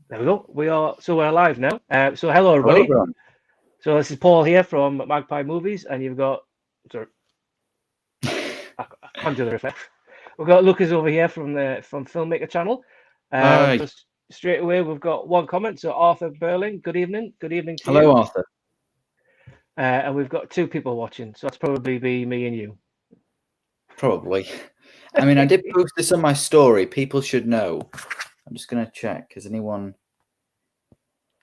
There we go. We're live now. So hello Hello, everybody. everyone. So this is Paul here from Magpie Movies, and you've got sorry, I can't do the reflex. We've got Lucas over here from Filmmaker Channel. Hi. So straight away we've got one comment. So Arthur Burling, good evening. Good evening to you. Hello, Arthur. And we've got two people watching, so that's probably be me and you. Probably. I mean, I did post this on my story. People should know. I'm just going to check. Has anyone...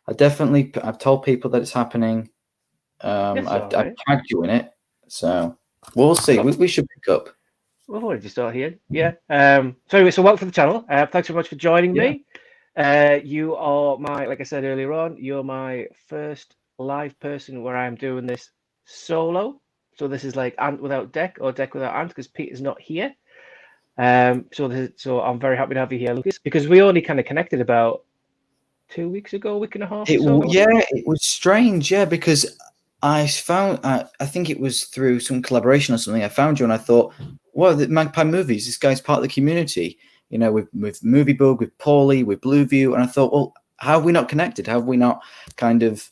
I've told people that it's happening. I've tagged you in it. So we'll see. We should pick up. We've already started here. Yeah. So anyway, so welcome to the channel. Thanks very much for joining me. You are like I said earlier on, you're my first live person where I'm doing this solo. So this is like Ant without Deck or Deck without Ant because Peter's not here. So I'm very happy to have you here, Lucas, because we only kind of connected about 2 weeks ago, week and a half. It was strange, because I found, I think it was through some collaboration or something. I found you and I thought, well, the Magpie Movies, this guy's part of the community, you know, with Movie Bug, with Paulie, with Blueview. And I thought, well, how have we not connected? How have we not kind of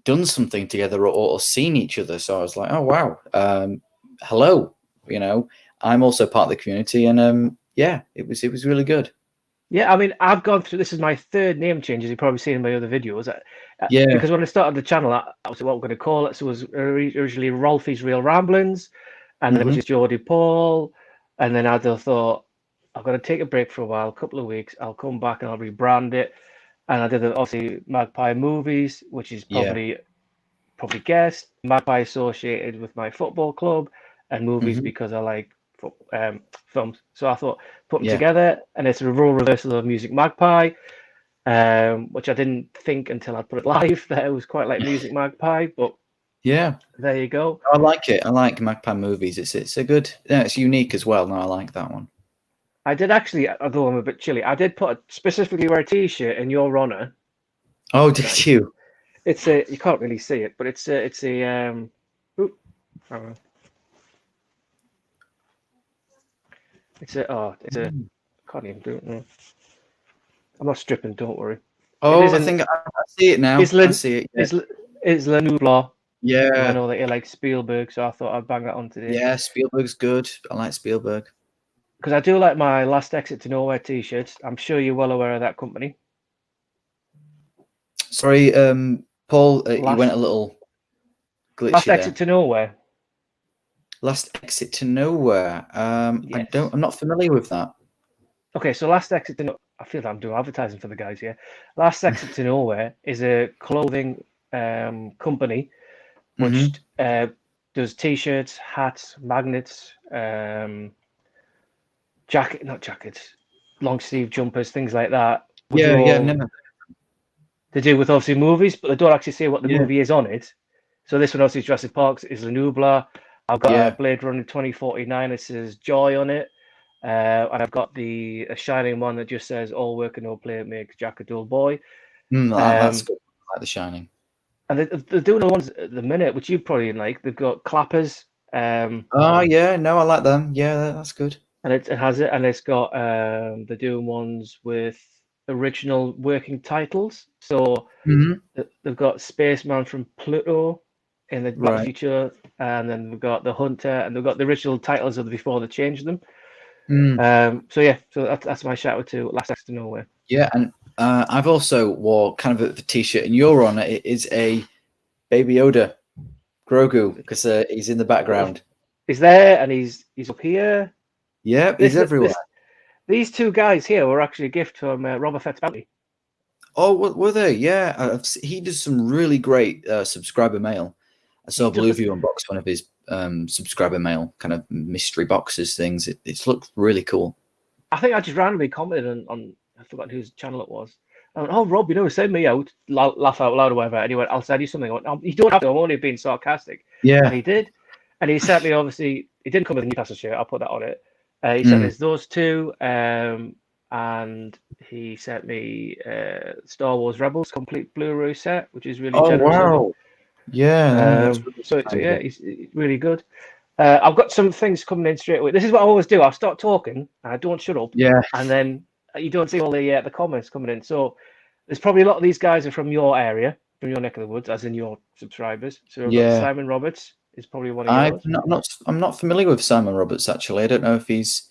done something together or seen each other? So I was like, oh, wow. Hello, you know, I'm also part of the community. And it was really good. Yeah, I mean, I've gone through, this is my third name change, as you've probably seen in my other videos. Because when I started the channel, I was what we're going to call it. So it was originally Rolfie's Real Ramblings, and then it was just Geordie Paul. And then I thought, I'm going to take a break for a while, a couple of weeks. I'll come back and I'll rebrand it. And I did obviously Magpie Movies, which is probably guessed, Magpie associated with my football club, and movies because I like films. So I thought, put them together, and it's a role reversal of Music Magpie, which I didn't think until I put it live that it was quite like Music Magpie, but there you go. I like it. I like Magpie Movies. It's a good, it's unique as well. No, I like that one. I did actually, although I'm a bit chilly, I did specifically wear a t-shirt in your honor. Oh, did you? It's you can't really see it, but it's a can't even do it now. I'm not stripping, don't worry. Oh, I think I see it now. I see it. It's La Nublar. Yeah. I know that you like Spielberg, so I thought I'd bang that on today. Yeah, Spielberg's good. I like Spielberg. Because I do like my Last Exit to Nowhere t-shirts. I'm sure you're well aware of that company. Sorry, Paul, you went a little glitchy. Last Exit to Nowhere. Last Exit to Nowhere. Yes. I'm not familiar with that. Okay, so Last Exit to Nowhere. I feel that I'm doing advertising for the guys here. Last Exit to Nowhere is a clothing company which does t-shirts, hats, magnets, not jackets, long sleeve jumpers, things like that. Never. They do with obviously movies, but they don't actually say what the movie is on it. So this one obviously Jurassic Park is La Nublar. I've got a Blade Runner 2049. It says Joy on it. And I've got a Shining one that just says all work and no play makes Jack a dull boy. That's good. I like The Shining. And they're doing the ones at the minute, which you probably like. They've got clappers. Oh yeah, no, I like them. Yeah, that's good. And it has it, and it's got they're doing ones with original working titles. So they've got Spaceman from Pluto in the Back to the Future, and then we've got The Hunter, and they've got the original titles of before they changed them. So that's my shout out to Last Exit to Nowhere. Yeah, and I've also wore kind of a t-shirt in your honor. It is a Baby Yoda Grogu because he's in the background. He's there, and he's up here. Yeah, he's everywhere. These two guys here were actually a gift from Robert Fitzpatrick. Oh, were they? Yeah, he does some really great subscriber mail. I saw Blueview unbox one of his subscriber mail kind of mystery boxes things. It's looked really cool. I think I just randomly commented on I forgot whose channel it was. I went, oh, Rob, send me out, laugh out loud or whatever. And he went, I'll send you something. I went, you don't have to. I'm only being sarcastic. Yeah. And he did. And he sent me, obviously, it didn't come with a Newcastle shirt. I'll put that on it. He sent us those two. And he sent me Star Wars Rebels complete Blu-ray set, which is really generous. Oh, wow. Yeah. So he's really good. I've got some things coming in straight away. This is what I always do. I'll start talking and I don't shut up. Yeah. And then you don't see all the comments coming in. So there's probably a lot of these guys are from your area, from your neck of the woods, as in your subscribers. So we've got Simon Roberts is probably one of yours. I'm not familiar with Simon Roberts actually. I don't know if he's.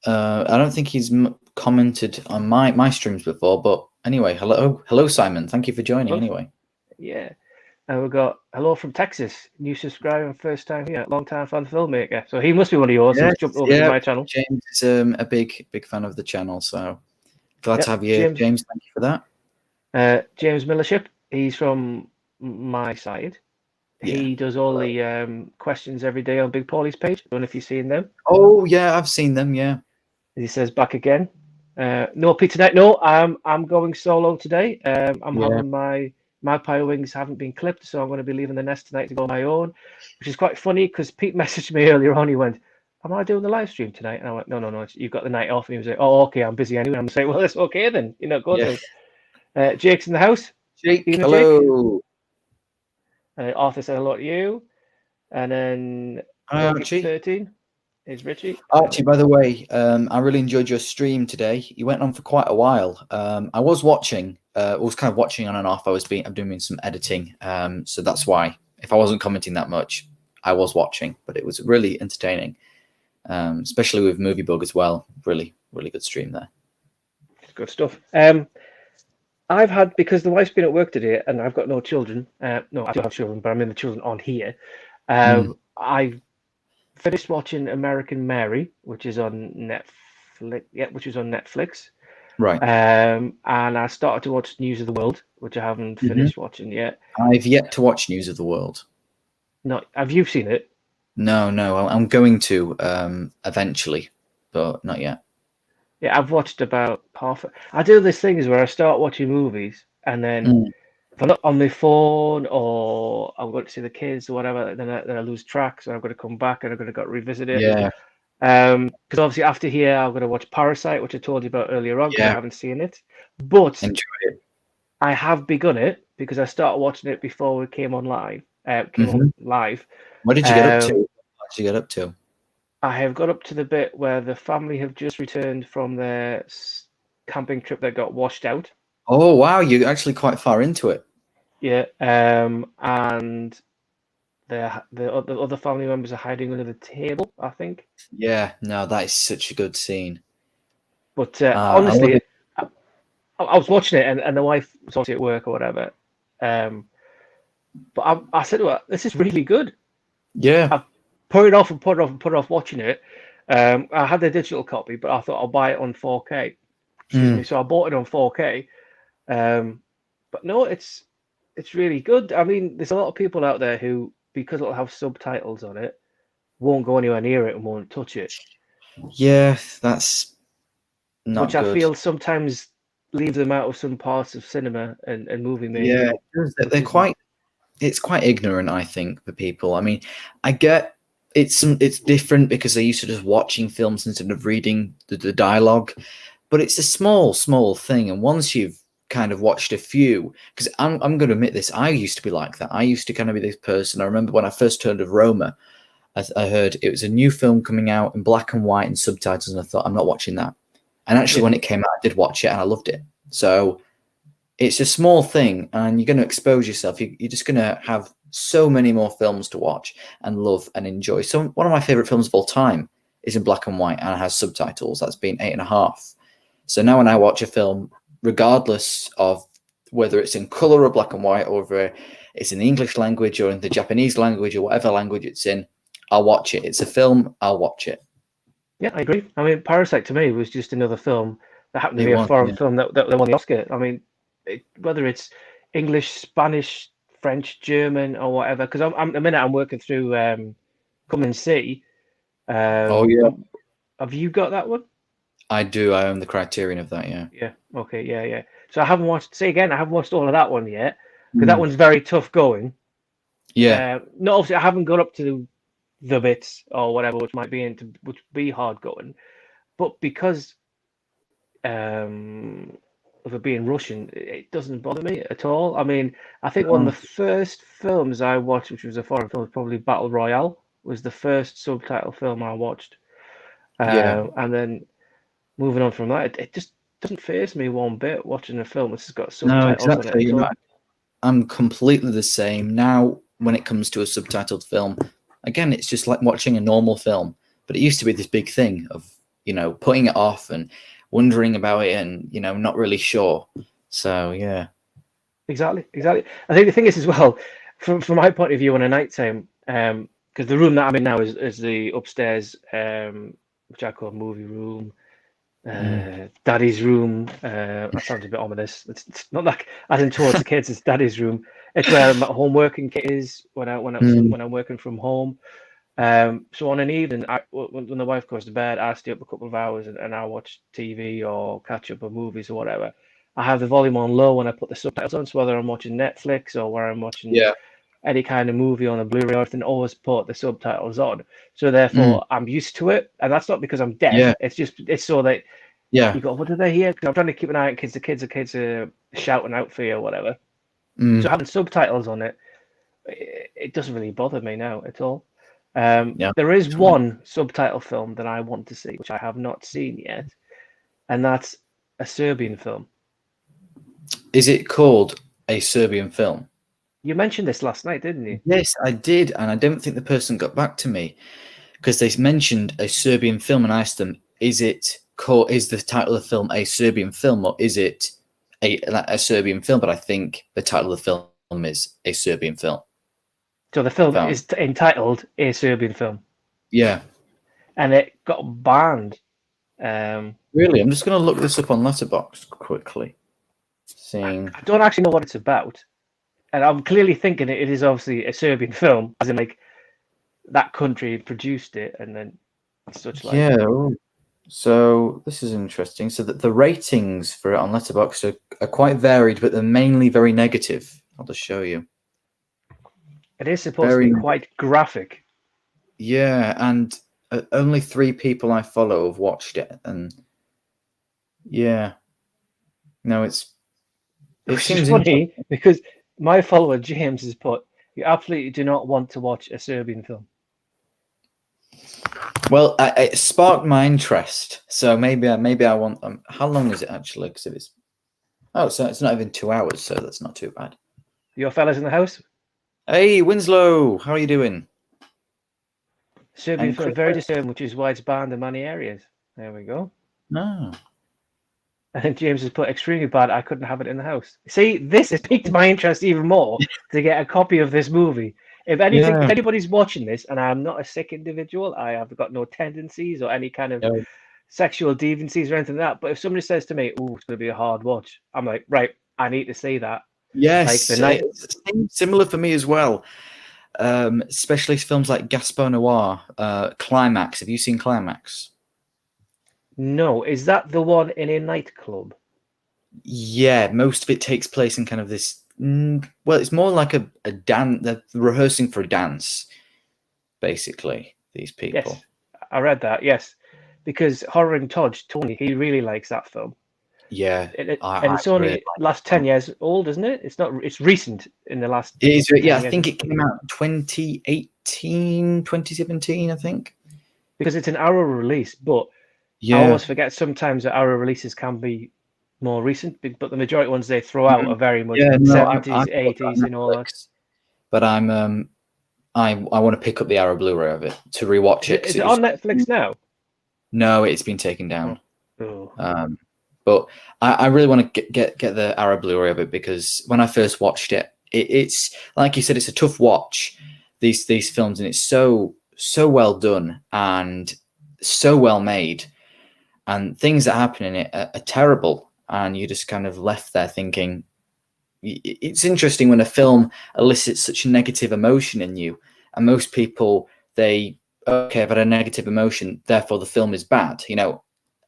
I don't think he's commented on my streams before, but anyway, hello Simon. Thank you for joining. Anyway, yeah, and we've got hello from Texas, new subscriber and first time here, long time fan filmmaker. So he must be one of yours. Yes, he's jumped over to my channel. James is a big fan of the channel, so glad to have you, James. Thank you for that. James Millership, he's from my side. Yeah. He does all the questions every day on Big Paulie's page. I don't know if you've seen them. Oh yeah, I've seen them. Yeah. He says back again. No Pete tonight. No, I'm going solo today. I'm having my magpie wings haven't been clipped, so I'm going to be leaving the nest tonight to go on my own, which is quite funny because Pete messaged me earlier on. He went, "Am I doing the live stream tonight?" And I went, "No, you've got the night off." And he was like, "Oh, okay, I'm busy anyway." I'm saying, "Well, it's okay then. Go to." Jake's in the house. Jake, hello. Jake. Arthur said hello to you, and then Archie 13 is Richie. Archie, by the way, I really enjoyed your stream today. You went on for quite a while. I was watching. I was kind of watching on and off. I'm doing some editing, so that's why. If I wasn't commenting that much, I was watching. But it was really entertaining, especially with Movie Bug as well. Really, really good stream there. Good stuff. I've had, because the wife's been at work today and I've got no children. No, I do have children, but I mean the children on here. I've finished watching American Mary, which is on Netflix. Yeah, which is on Netflix. Right. And I started to watch News of the World, which I haven't finished watching yet. I've yet to watch News of the World. No, have you seen it? No, I'm going to eventually, but not yet. Yeah, I've watched about half. I do this thing is where I start watching movies and then if I'm not on my phone or I'm going to see the kids or whatever, then I lose track. So I've got to come back and I've got to revisit it. Yeah. Because obviously after here, I'm going to watch Parasite, which I told you about earlier on because I haven't seen it. But enjoy it. I have begun it because I started watching it before we came on live. On live. What did you get up to? What did you get up to? I have got up to the bit where the family have just returned from their camping trip that got washed out. Oh wow, you're actually quite far into it. Yeah, and the other family members are hiding under the table, I think. Yeah, no, that is such a good scene. But honestly, I was watching it, and the wife was obviously at work or whatever. But I said to her, "This is really good." Yeah. I put it off watching it. I had the digital copy, but I thought I'll buy it on 4K. Excuse me. So I bought it on 4K. But no, it's really good. I mean, there's a lot of people out there who, because it'll have subtitles on it, won't go anywhere near it and won't touch it. Yeah, that's not which good. I feel sometimes leaves them out of some parts of cinema and movie making. Yeah, they're quite. It's quite ignorant, I think, for people. I mean, I get it's different because they're used to just watching films instead of reading the dialogue, but it's a small thing. And once you've kind of watched a few, because I'm going to admit this, I used to be like that. I used to kind of be this person. I remember when I first heard of Roma, I heard it was a new film coming out in black and white and subtitles, and I thought, I'm not watching that. And actually, when it came out, I did watch it and I loved it. So it's a small thing, and you're going to expose yourself. You're just going to have so many more films to watch and love and enjoy. So one of my favorite films of all time is in black and white and has subtitles. That's been 8.5. So now when I watch a film, regardless of whether it's in color or black and white, or whether it's in the English language or in the Japanese language or whatever language it's in, I'll watch it. It's a film, I'll watch it. Yeah, I agree. I mean, Parasite to me was just another film that happened to be a foreign film that won the Oscar. I mean, whether it's English, Spanish, French, German, or whatever, because I'm the minute I'm working through Come and See. Oh yeah, have you got that one? I do. I own the Criterion of that. Yeah. Yeah. Okay. Yeah. So I haven't watched. Say again, I haven't watched all of that one yet because that one's very tough going. Yeah. No, obviously I haven't got up to the bits or whatever, which might be hard going, but because of it being Russian, it doesn't bother me at all. I mean, I think one of the first films I watched, which was a foreign film, was probably Battle Royale, was the first subtitle film I watched. And then moving on from that, it just doesn't faze me one bit watching a film that's got No, subtitles on exactly. it. I'm completely the same now when it comes to a subtitled film. Again, it's just like watching a normal film, but it used to be this big thing of, putting it off and wondering about it and, not really sure. So, yeah. Exactly. I think the thing is as well, from my point of view on a nighttime, because the room that I'm in now is the upstairs, which I call movie room, daddy's room. That sounds a bit ominous. It's not like as in towards the kids. It's daddy's room. It's where my home working kit is when I'm working from home. So on an evening, when the wife goes to bed, I stay up a couple of hours and I watch TV or catch up on movies or whatever. I have the volume on low when I put the subtitles on, so whether I'm watching Netflix or where I'm watching any kind of movie on a Blu-ray or anything, always put the subtitles on. So therefore, I'm used to it, and that's not because I'm deaf. Yeah. It's so that you go, what do they hear? Because I'm trying to keep an eye on kids. The kids are shouting out for you or whatever. So having subtitles on it doesn't really bother me now at all. There is one subtitle film that I want to see, which I have not seen yet, and that's a Serbian film. Is it called a Serbian film? You mentioned this last night, didn't you? Yes, I did, and I don't think the person got back to me because they mentioned a Serbian film, and I asked them, is the title of the film a Serbian film, or is it a Serbian film? But I think the title of the film is a Serbian film. So the film is entitled A Serbian Film. Yeah. And it got banned. Really? I'm just going to look this up on Letterboxd quickly. I don't actually know what it's about. And I'm clearly thinking it is obviously a Serbian film, as in like that country produced it and then such like. Yeah. So this is interesting. So that the ratings for it on Letterboxd are quite varied, but they're mainly very negative. I'll just show you. It is supposed to be quite graphic. Yeah, and only 3 people I follow have watched it, and it seems funny because my follower James has put, you absolutely do not want to watch a Serbian film. Well, it sparked my interest, so maybe I want. How long is it actually? Because so it's not even 2 hours, so that's not too bad. Your fellas in the house? Hey, Winslow, how are you doing? Serbian film, very disturbing, which is why it's banned in many areas. There we go. No. And then James has put extremely bad. I couldn't have it in the house. See, this has piqued my interest even more to get a copy of this movie. If anybody's watching this, and I'm not a sick individual, I have got no tendencies or any kind of sexual deviancies or anything like that. But if somebody says to me, "Oh, it's going to be a hard watch," I'm like, right, I need to see that. Yes, similar for me as well. Especially films like Gaspar Noir, Climax. Have you seen Climax? No, is that the one in a nightclub? Yeah, most of it takes place in kind of this. Well, it's more like a dance. They're rehearsing for a dance, basically. These people. Yes, I read that. Yes, because Horror and Tony, he really likes that film. Yeah, and it's only really last 10 years old, isn't it? It's not. It's recent in the last. It is. Yeah, I think it came out 2018, 2017. I think. Because it's an Arrow release, but I always forget sometimes that Arrow releases can be more recent, but the majority ones they throw out are very much 70s, 80s, and all that. But I want to pick up the Arrow Blu-ray of it to rewatch it. Is it on Netflix now? No, it's been taken down. Oh. But I really want to get the Arrow Blu-ray of it because when I first watched it, it's like you said, it's a tough watch. These films, and it's so well done and so well made, and things that happen in it are terrible, and you just kind of left there thinking. It's interesting when a film elicits such a negative emotion in you, and most people I've had a negative emotion, therefore the film is bad.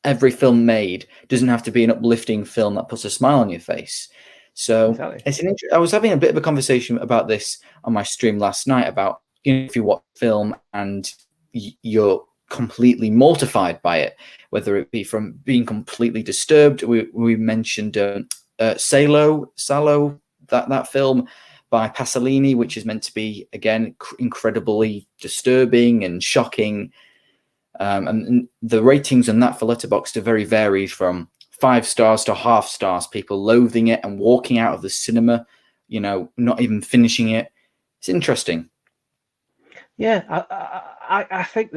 Every film made doesn't have to be an uplifting film that puts a smile on your face. So exactly. I was having a bit of a conversation about this on my stream last night about if you watch a film and you're completely mortified by it, whether it be from being completely disturbed. We mentioned Salo, that film by Pasolini, which is meant to be again incredibly disturbing and shocking. And the ratings on that for Letterboxd are very varied from 5 stars to half stars, people loathing it and walking out of the cinema, not even finishing it. It's interesting. Yeah, I think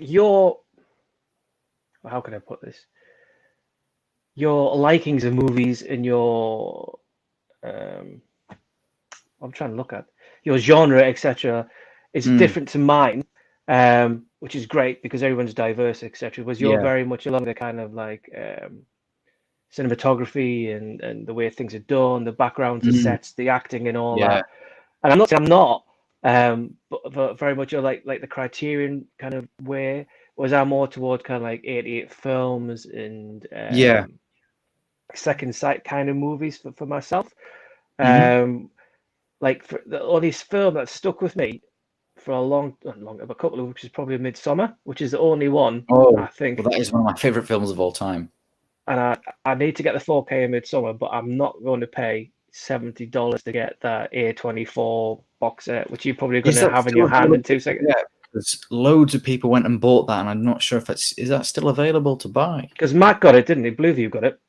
your, how can I put this? Your likings of movies and your, I'm trying to look at your genre, etc., is different to mine, which is great because everyone's diverse, etc. Was you're very much along the kind of like cinematography and the way things are done, the backgrounds, the sets, the acting, and all that. And I'm not saying I'm not, but very much like the Criterion kind of way. Was I more towards kind of like 88 films and second sight kind of movies for myself. Like for the only film that stuck with me for a couple of, which is probably Midsummer, which is the only one I think. Well, that is one of my favorite films of all time. And I need to get the 4K of Midsummer, but I'm not going to pay $70 to get that A24 box set, which you're probably going to have in your hand in 2 seconds. Yeah, because loads of people went and bought that, and I'm not sure if is that still available to buy. Because Matt got it, didn't he? Blueview got it.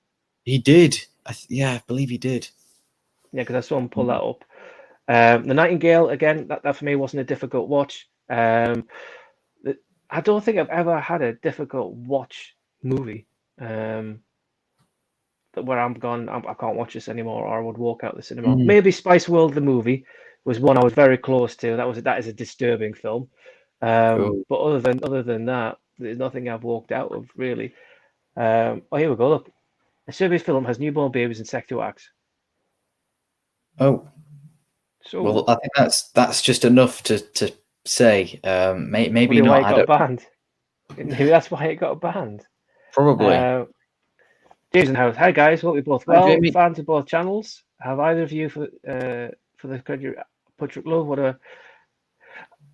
He did. I believe he did. Yeah, because I saw him pull that up. The Nightingale, again, that for me wasn't a difficult watch. I don't think I've ever had a difficult watch movie where I'm gone, I can't watch this anymore, or I would walk out the cinema. Maybe Spice World the movie was one I was very close to. That is a disturbing film. But other than that, there's nothing I've walked out of really. Here we go. Look, a Serbian film has newborn babies and sexual acts. Oh, so well, I think that's just enough to say. Maybe not. Why it got banned. Maybe that's why it got banned. Probably. James and House. Hi guys, hope you both well. Fans of both channels. Have either of you for the Punch Drunk Love?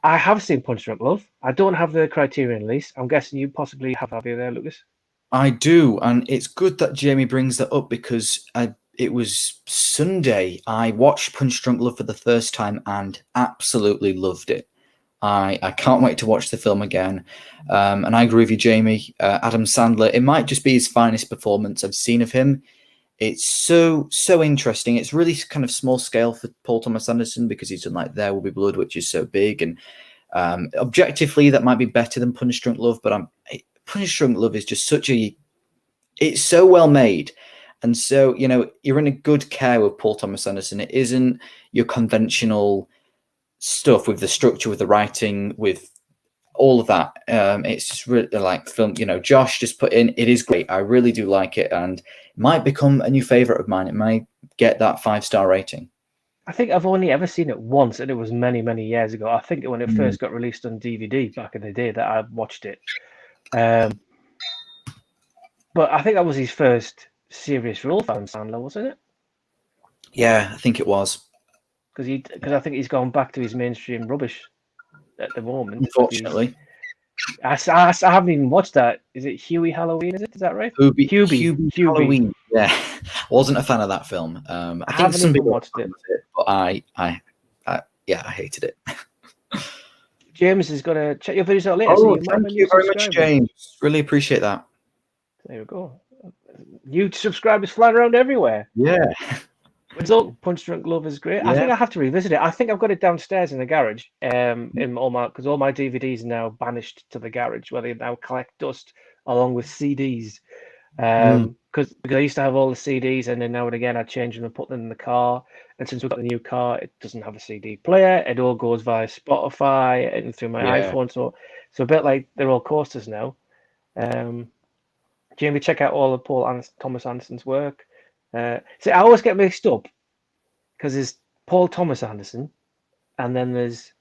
I have seen Punch Drunk Love. I don't have the Criterion release. I'm guessing you possibly have you there, Lucas? I do, and it's good that Jamie brings that up because it was Sunday. I watched Punch Drunk Love for the first time and absolutely loved it. I can't wait to watch the film again. And I agree with you, Jamie. Adam Sandler, it might just be his finest performance I've seen of him. It's so interesting. It's really kind of small scale for Paul Thomas Anderson because he's done like There Will Be Blood, which is so big. And objectively, that might be better than Punch Drunk Love. But Punch Drunk Love is just it's so well made. And so, you're in a good care with Paul Thomas Anderson. It isn't your conventional stuff with the structure, with the writing, with all of that. It's just really like film, Josh just put in, it is great. I really do like it, and it might become a new favorite of mine. It might get that 5-star rating. I think I've only ever seen it once, and it was many, many years ago. I think when it first got released on DVD back in the day that I watched it. But I think that was his first serious role for Adam Sandler, wasn't it? Yeah, I think it was. Because I think he's gone back to his mainstream rubbish at the moment. Unfortunately. I haven't even watched that. Is it Huey Halloween? Is that right? Hubie Halloween. Yeah, wasn't a fan of that film. I think some people watched it, but I hated it. James is going to check your videos out later. Oh, thank you very much, James. Really appreciate that. There we go. New subscribers flying around everywhere. Yeah. Punch Drunk Love is great. Yeah. I think I have to revisit it. I think I've got it downstairs in the garage. Because all my DVDs are now banished to the garage, where they now collect dust along with CDs. Because I used to have all the CDs, and then now and again I change them and put them in the car. And since we've got the new car, it doesn't have a CD player. It all goes via Spotify and through my iPhone. So a bit like they're all coasters now. Jamie, check out all of Thomas Anderson's work. See, I always get mixed up because there's Paul Thomas Anderson, and then there's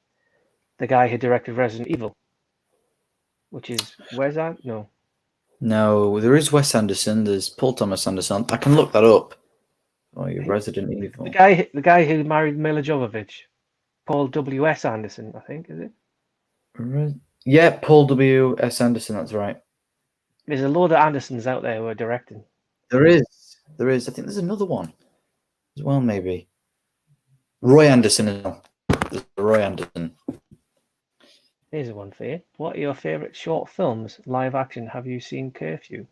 the guy who directed Resident Evil, which is where's that? No, there is Wes Anderson. There's Paul Thomas Anderson. I can look that up. Oh, you're Resident Evil. The guy who married Mila Jovovich, Paul W.S. Anderson, I think, is it? Yeah, Paul W.S. Anderson. That's right. There's a load of Andersons out there who are directing. There is. I think there's another one as well, maybe. Roy Anderson as well. There's Roy Anderson. Here's one for you. What are your favourite short films, live action? Have you seen Curfew?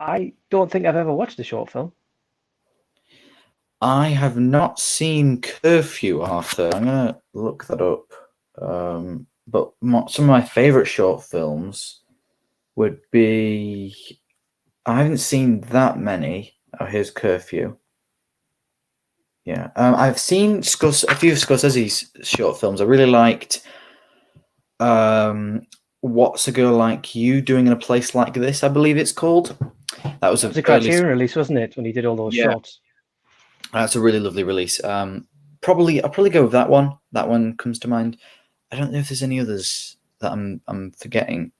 I don't think I've ever watched a short film. I have not seen Curfew, Arthur. I'm gonna look that up. But some of my favorite short films would be. I haven't seen that many. Oh, here's Curfew. Yeah, I've seen a few of Scorsese's short films. I really liked What's a Girl Like You Doing in a Place Like This, I believe it's called. That was a Criterion release, wasn't it, when he did all those shorts? That's a really lovely release. I'll probably go with that one. That one comes to mind. I don't know if there's any others that I'm forgetting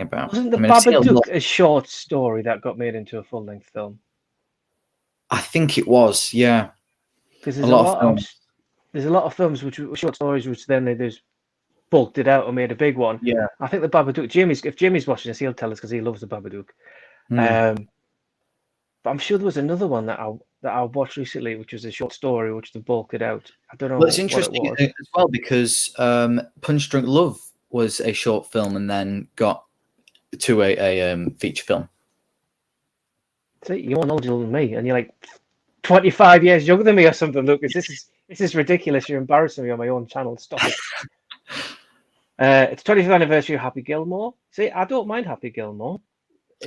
about. Wasn't the Babadook a short story that got made into a full-length film? I think it was, yeah. Because there's a lot of films which were short stories, which then they just bulked it out and made a big one. Yeah. I think the Babadook. If Jamie's watching this, he'll tell us because he loves the Babadook. But I'm sure there was another one that I watched recently, which was a short story, which they bulked it out. I don't know. Well, it's interesting as well because Punch Drunk Love was a short film and then got to a feature film. See, you're more knowledgeable than me, and you're like 25 years younger than me or something, Lucas. This is ridiculous. You're embarrassing me on my own channel. Stop it. It's 25th anniversary of Happy Gilmore. See, I don't mind Happy Gilmore.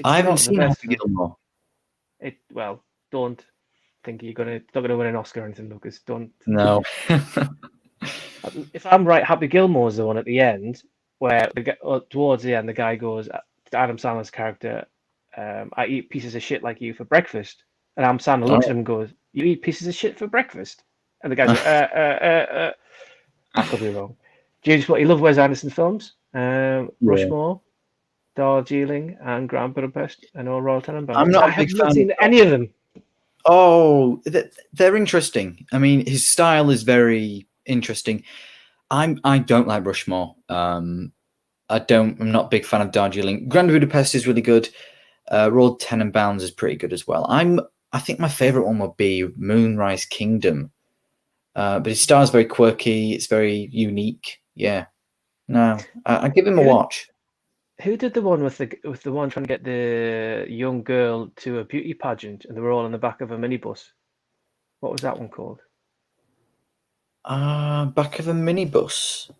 I haven't seen Happy Gilmore. Don't think you're not gonna win an Oscar or anything, Lucas. Don't. No. If I'm right, Happy Gilmore's the one at the end where towards the end the guy goes, Adam Sandler's character, I eat pieces of shit like you for breakfast, and Adam Sandler looks at him and goes, "You eat pieces of shit for breakfast?" And the guy goes, I could be wrong. James, what you love Wes Anderson films? Rushmore, Darjeeling, and Grand Budapest, and all Royal Tenenbaums. I'm not a big fan. Seen any of them. Oh, they're interesting. I mean, his style is very interesting. I don't like Rushmore. I'm not a big fan of Darjeeling. Grand Budapest is really good. Royal Tenenbaums is pretty good as well. I think my favorite one would be Moonrise Kingdom. But his style is very quirky. It's very unique. Yeah. No, I give him a watch. Who did the one with the one trying to get the young girl to a beauty pageant, and they were all in the back of a minibus? What was that one called? Back of a minibus.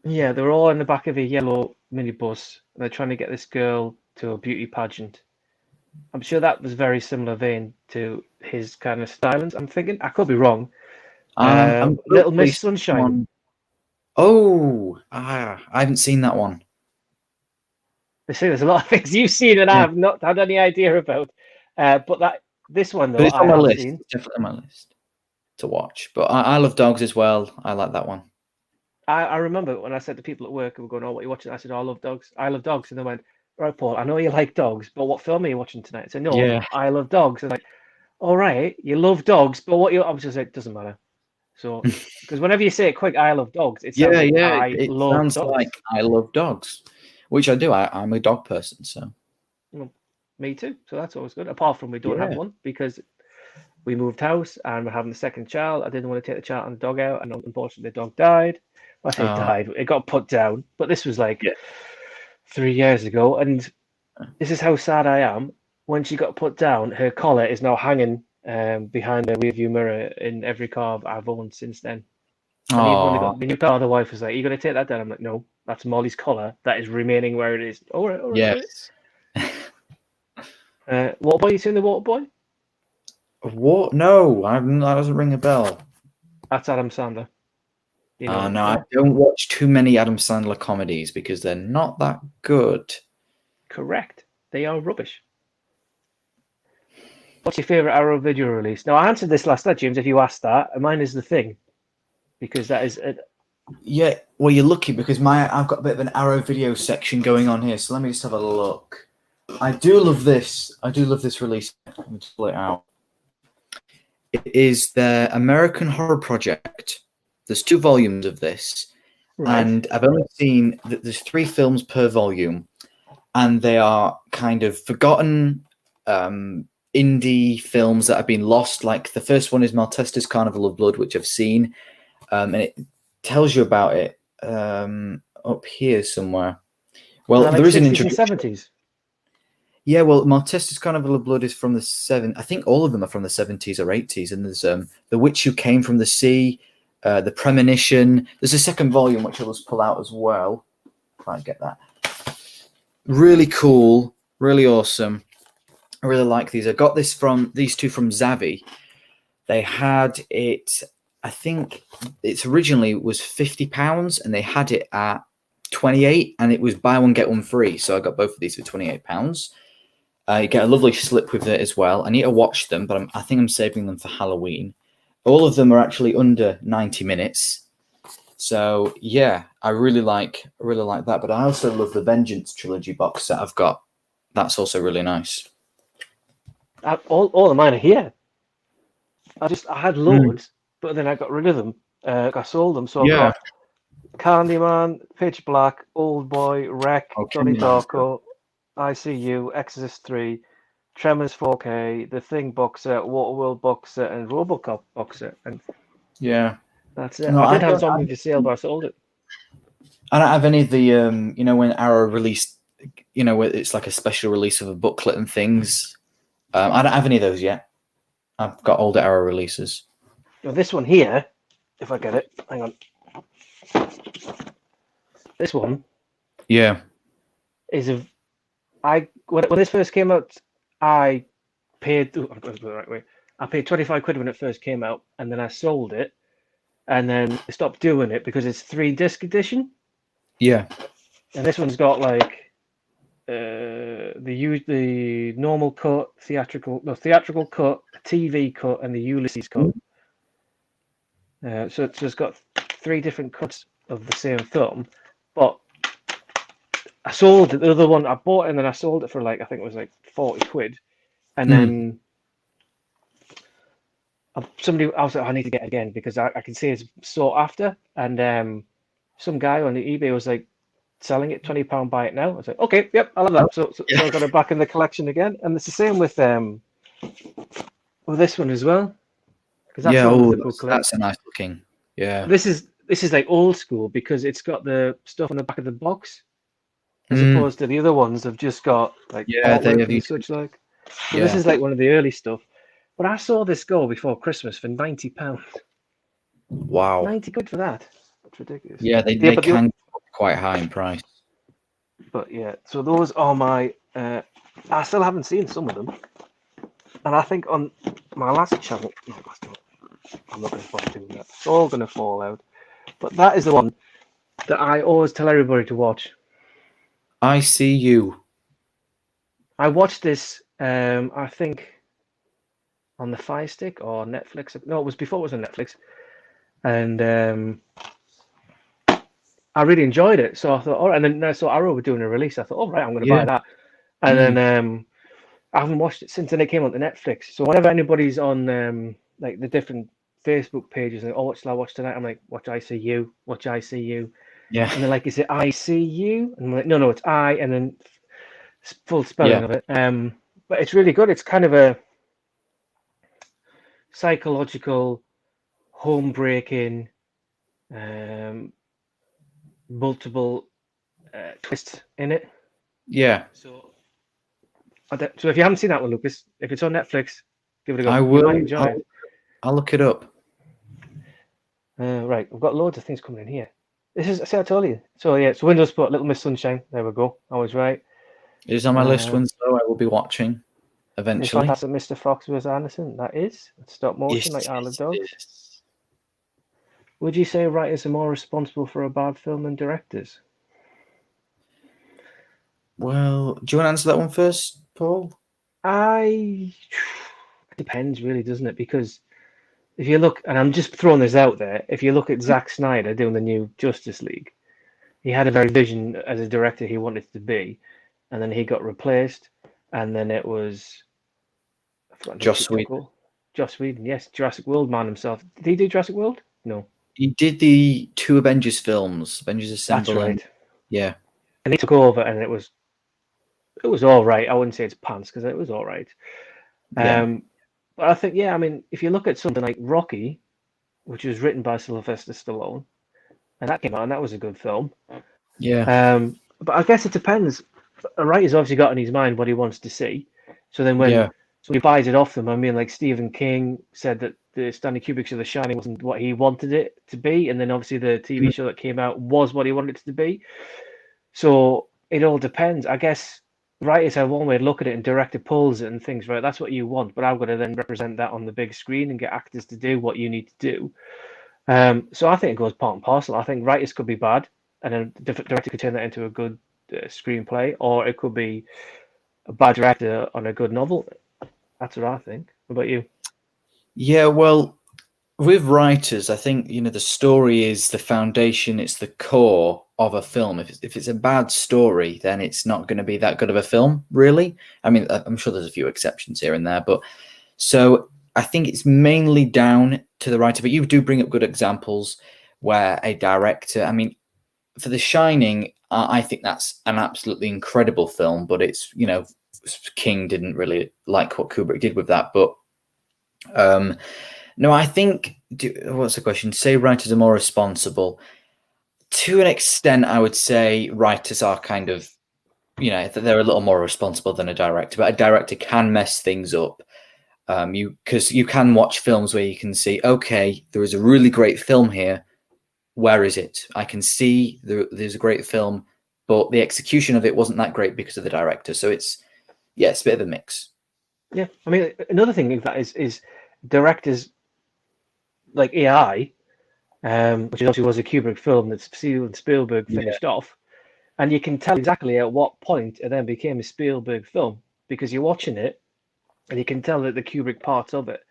Yeah, they were all in the back of a yellow minibus, and they're trying to get this girl to a beauty pageant. I'm sure that was very similar vein to his kind of stylings. I'm thinking, I could be wrong. Little Miss Sunshine. Oh, I haven't seen that one. They say there's a lot of things you've seen and I have not had any idea about. But this one though, it's on my list. It's definitely on my list to watch. But I love dogs as well. I like that one. I remember when I said to people at work who were going, "Oh, what are you watching?" I said, "Oh, I love dogs. I love dogs." And they went, "Right, Paul, I know you like dogs, but what film are you watching tonight?" I said, "No, I love dogs." And like, "All right, you love dogs, but what you?" I was just like, "It doesn't matter." So, because whenever you say it quick, "I love dogs," it sounds like I love dogs, which I do. I'm a dog person, so. Well, me too. So that's always good. Apart from we don't have one because we moved house and we're having the second child. I didn't want to take the child and the dog out, and unfortunately, the dog died. I say died. It got put down, but this was like 3 years ago, and this is how sad I am. When she got put down, her collar is now hanging behind the rearview mirror in every car I've owned since then. And even when I got the new car, the wife was like, "Are you going to take that down?" I'm like, "No, that's Molly's collar. That is remaining where it is." All right. Yes. Waterboy, you seen the Waterboy? What? No, that doesn't ring a bell. That's Adam Sandler. No, I don't watch too many Adam Sandler comedies because they're not that good. Correct. They are rubbish. What's your favourite Arrow video release? Now, I answered this last night, James, if you asked that. And mine is The Thing. Because that is... Yeah, well, you're lucky because I've got a bit of an Arrow video section going on here. So let me just have a look. I do love this. I do love this release. Let me just pull it out. It is the American Horror Project. There's 2 volumes of this. Right. And I've only seen that there's 3 films per volume. And they are kind of forgotten indie films that have been lost. Like the first one is Maltester's Carnival of Blood, which I've seen. And it tells you about it up here somewhere. Well, there is an introduction. 70s. Yeah, well, Maltesers Carnival of Blood is from the I think all of them are from the 70s or 80s. And there's The Witch Who Came from the Sea, The Premonition. There's a second volume which I'll just pull out as well. If I get that. Really cool, really awesome. I really like these. I got these two from Zavvi. They had it. I think it's originally was £50, and they had it at 28, and it was buy one get one free. So I got both of these for £28. You get a lovely slip with it as well. I need to watch them, but I think I'm saving them for Halloween. All of them are actually under 90 minutes. So yeah, I really like that. But I also love the Vengeance trilogy box set I've got. That's also really nice. All of mine are here. I had loads, but then I got rid of them. I sold them. So I've got Candyman, Pitch Black, Old Boy, Wreck, Donnie Darko, ICU, Exorcist 3, Tremors 4K, The Thing box set, Waterworld box set, and RoboCop box set. And yeah, that's it. No, I did have Zombie for sale, but I sold it. I don't have any of the when Arrow released, where it's like a special release of a booklet and things. I don't have any of those yet. I've got older Arrow releases. Now this one here, if I get it, hang on. This one, is when this first came out, I paid. I'm going to go the right way. I paid 25 quid when it first came out, and then I sold it, and then I stopped doing it because it's 3-disc edition. Yeah. And this one's got like the normal cut, theatrical cut, a TV cut, and the Ulysses cut. So it's just got 3 different cuts of the same film. But I sold it. The other one I bought it, and then I sold it for I think it was 40 quid. And then I was like, I need to get it again because I can see it's sought after. And some guy on the eBay was selling it, £20, buy it now. I was like, okay, yep, I love that. So I got it back in the collection again. And it's the same with this one as well. That's a nice looking. Yeah. This is old school because it's got the stuff on the back of the box, as opposed to the other ones have just got they have such like. So this is one of the early stuff. But I saw this go before Christmas for £90. Wow. 90 quid for that. That's ridiculous. Yeah, they can be quite high in price. But yeah, so those are my. I still haven't seen some of them, and I think on my last channel, I'm not going to bother doing that. It's all going to fall out. But that is the one that I always tell everybody to watch. I See You. I watched this, I think, on the Fire Stick or Netflix. No, it was before it was on Netflix. And I really enjoyed it. So I thought, all right. And then I saw Arrow were doing a release. I thought, all right, I'm going to buy that. And then I haven't watched it since then it came onto Netflix. So whenever anybody's on the different Facebook pages and what shall I watch tonight? I'm like, watch I See You, watch I See You. Yeah. And they're like, is it I See You? And I'm like, no, it's I, and then full spelling of it. But it's really good. It's kind of a psychological, home-breaking, multiple twists in it. Yeah. So if you haven't seen that one, Lucas, if it's on Netflix, give it a go. I will. Enjoy it. I'll look it up. Right, we've got loads of things coming in here. I told you. So yeah, it's Windows Spot, Little Miss Sunshine. There we go. I was right. It is on my list, Winslow. I will be watching eventually. That's Mr. Fox Wes Anderson. That is. It's stop motion like Isle of Dogs. Yes. Would you say writers are more responsible for a bad film than directors? Well, do you want to answer that one first, Paul? It depends, really, doesn't it? Because if you look, and I'm just throwing this out there, if you look at Zack Snyder doing the new Justice League, he had a very vision as a director he wanted to be, and then he got replaced, and then it was Joss Whedon. Joss Whedon, yes, Jurassic World man himself. Did he do Jurassic World? No. He did the 2 Avengers films, Avengers Assemble. That's right. Yeah. And he took over, and it was all right. I wouldn't say it's pants because it was all right. Yeah. But I think, if you look at something like Rocky, which was written by Sylvester Stallone, and that came out, and that was a good film. Yeah. But I guess it depends. a writer's obviously got in his mind what he wants to see. So then when somebody buys it off them, I mean, like Stephen King said that the Stanley Kubrick show The Shining wasn't what he wanted it to be, and then obviously the TV show that came out was what he wanted it to be. So it all depends. I guess writers have one way to look at it, and director pulls it and thinks, right, that's what you want, but I've got to then represent that on the big screen and get actors to do what you need to do. So I think it goes part and parcel. I think writers could be bad, and then the director could turn that into a good screenplay, or it could be a bad director on a good novel. That's what I think. What about you? Yeah, well, with writers, I think, you know, the story is the foundation, it's the core of a film. If it's a bad story, then it's not going to be that good of a film, really. I mean, I'm sure there's a few exceptions here and there, but so I think it's mainly down to the writer. But you do bring up good examples where a director, I mean, for The Shining, I think that's an absolutely incredible film, but it's, you know, King didn't really like what Kubrick did with that. But no, I think, what's the question? Say writers are more responsible. To an extent, I would say writers are kind of, you know, they're a little more responsible than a director, but a director can mess things up. Because you can watch films where you can see, okay, there is a really great film here. Where is it? I can see there's a great film, but the execution of it wasn't that great because of the director. So it's a bit of a mix. Yeah, I mean, another thing in fact is directors like AI, which obviously was a Kubrick film that Steven Spielberg finished off, and you can tell exactly at what point it then became a Spielberg film because you're watching it, and you can tell that the Kubrick parts of it,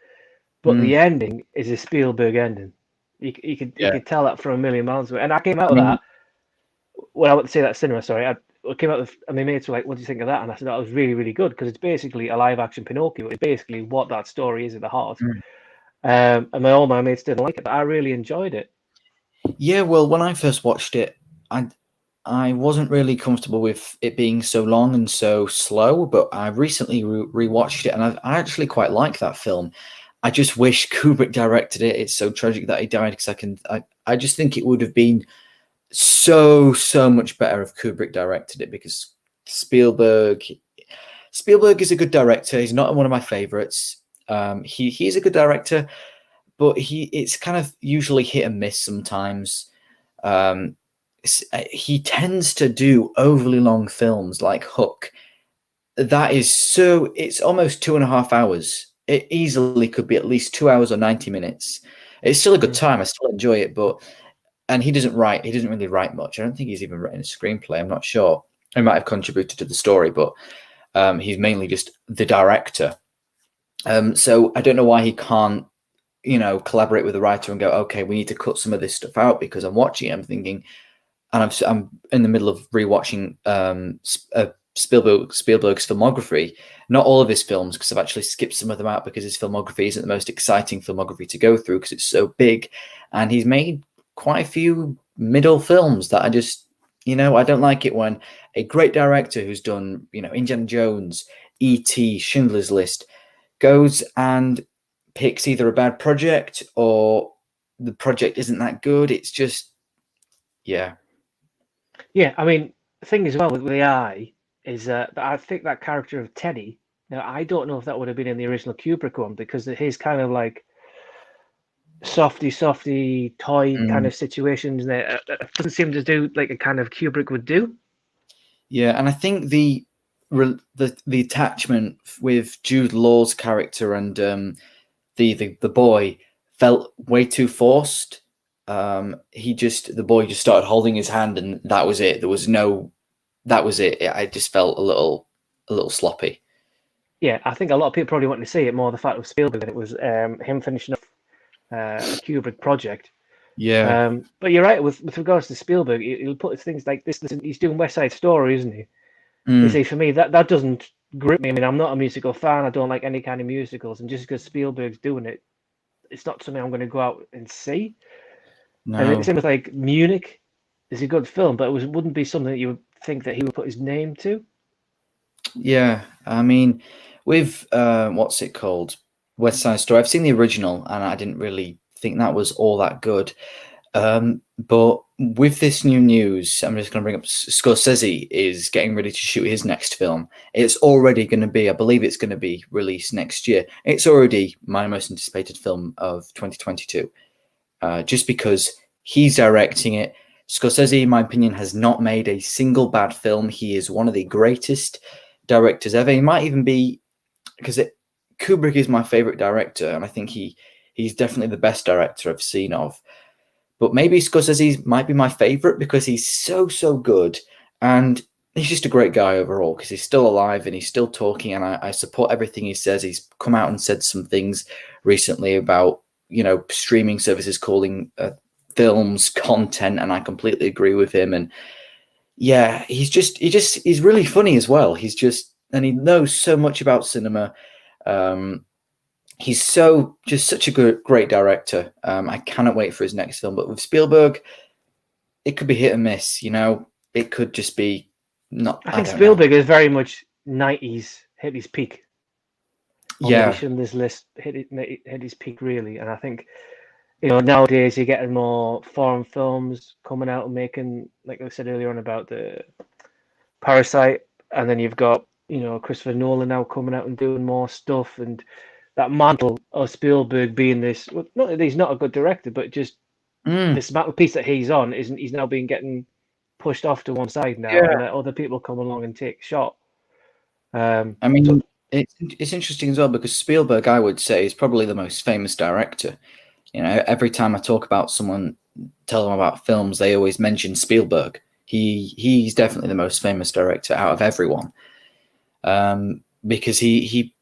but the ending is a Spielberg ending. You could tell that from a million miles away. And I came out of that when I went to see that cinema. Sorry, I came out and my mates were like, "What do you think of that?" And I said, "That was really, really good because it's basically a live action Pinocchio. It's basically what that story is at the heart." And all my mates didn't like it, but I really enjoyed it. Yeah, well, when I first watched it, I wasn't really comfortable with it being so long and so slow. But I recently rewatched it, and I actually quite like that film. I just wish Kubrick directed it. It's so tragic that he died because I just think it would have been so much better if Kubrick directed it because Spielberg is a good director. He's not one of my favorites. He's a good director, but it's kind of usually hit and miss sometimes. He tends to do overly long films like Hook. That is it's almost 2.5 hours. It easily could be at least 2 hours or 90 minutes. It's still a good time. I still enjoy it, and he doesn't really write much. I don't think he's even written a screenplay. I'm not sure. He might have contributed to the story, but he's mainly just the director. So I don't know why he can't, you know, collaborate with the writer and go, okay, we need to cut some of this stuff out because I'm watching it. I'm thinking, and I'm in the middle of rewatching Spielberg's filmography. Not all of his films, because I've actually skipped some of them out because his filmography isn't the most exciting filmography to go through because it's so big, and he's made quite a few middle films that I just, you know, I don't like it when a great director who's done, you know, Indiana Jones, E.T., Schindler's List goes and picks either a bad project or the project isn't that good. It's just, yeah. I mean, the thing as well with the eye is that I think that character of Teddy. Now, I don't know if that would have been in the original Kubrick one because his kind of like softy toy kind of situations that doesn't seem to do like a kind of Kubrick would do. Yeah, and I think the attachment with Jude Law's character and the boy felt way too forced. The boy just started holding his hand, and that was it. That was it. I just felt a little sloppy. Yeah, I think a lot of people probably want to see it more the fact of Spielberg that it was him finishing up a Kubrick project. Yeah. But you're right with regards to Spielberg, he'll put things like this. He's doing West Side Story, isn't he? You see, for me, that doesn't grip me. I mean, I'm not a musical fan. I don't like any kind of musicals, and just because Spielberg's doing it, it's not something I'm going to go out and see. No. And same with like Munich, is a good film, but wouldn't be something that you would think that he would put his name to. Yeah, I mean, with what's it called, West Side Story. I've seen the original, and I didn't really think that was all that good. But with this new news, I'm just going to bring up Scorsese is getting ready to shoot his next film. It's already going to be, I believe it's going to be released next year. It's already my most anticipated film of 2022, just because he's directing it. Scorsese, in my opinion, has not made a single bad film. He is one of the greatest directors ever. He might even be, because Kubrick is my favorite director, and I think he's definitely the best director I've seen of. But maybe Scorsese might be my favorite because he's so good, and he's just a great guy overall because he's still alive and he's still talking, and I support everything he says. He's come out and said some things recently about, you know, streaming services calling films content, and I completely agree with him. And yeah, he's really funny as well. And he knows so much about cinema. He's such a great director. I cannot wait for his next film. But with Spielberg, it could be hit and miss. You know, it could just be not. I think Spielberg is very much 90s, hit his peak. Yeah, on this list hit his peak really, and I think, you know, nowadays you're getting more foreign films coming out and making, like I said earlier on about the Parasite, and then you've got, you know, Christopher Nolan now coming out and doing more stuff, and that mantle of Spielberg being this, well, not that he's not a good director, but just this piece that he's on he's now getting pushed off to one side now, and let other people come along and take a shot. I mean, it's interesting as well because Spielberg, I would say, is probably the most famous director. You know, every time I talk about someone, tell them about films, they always mention Spielberg. He's definitely the most famous director out of everyone, because he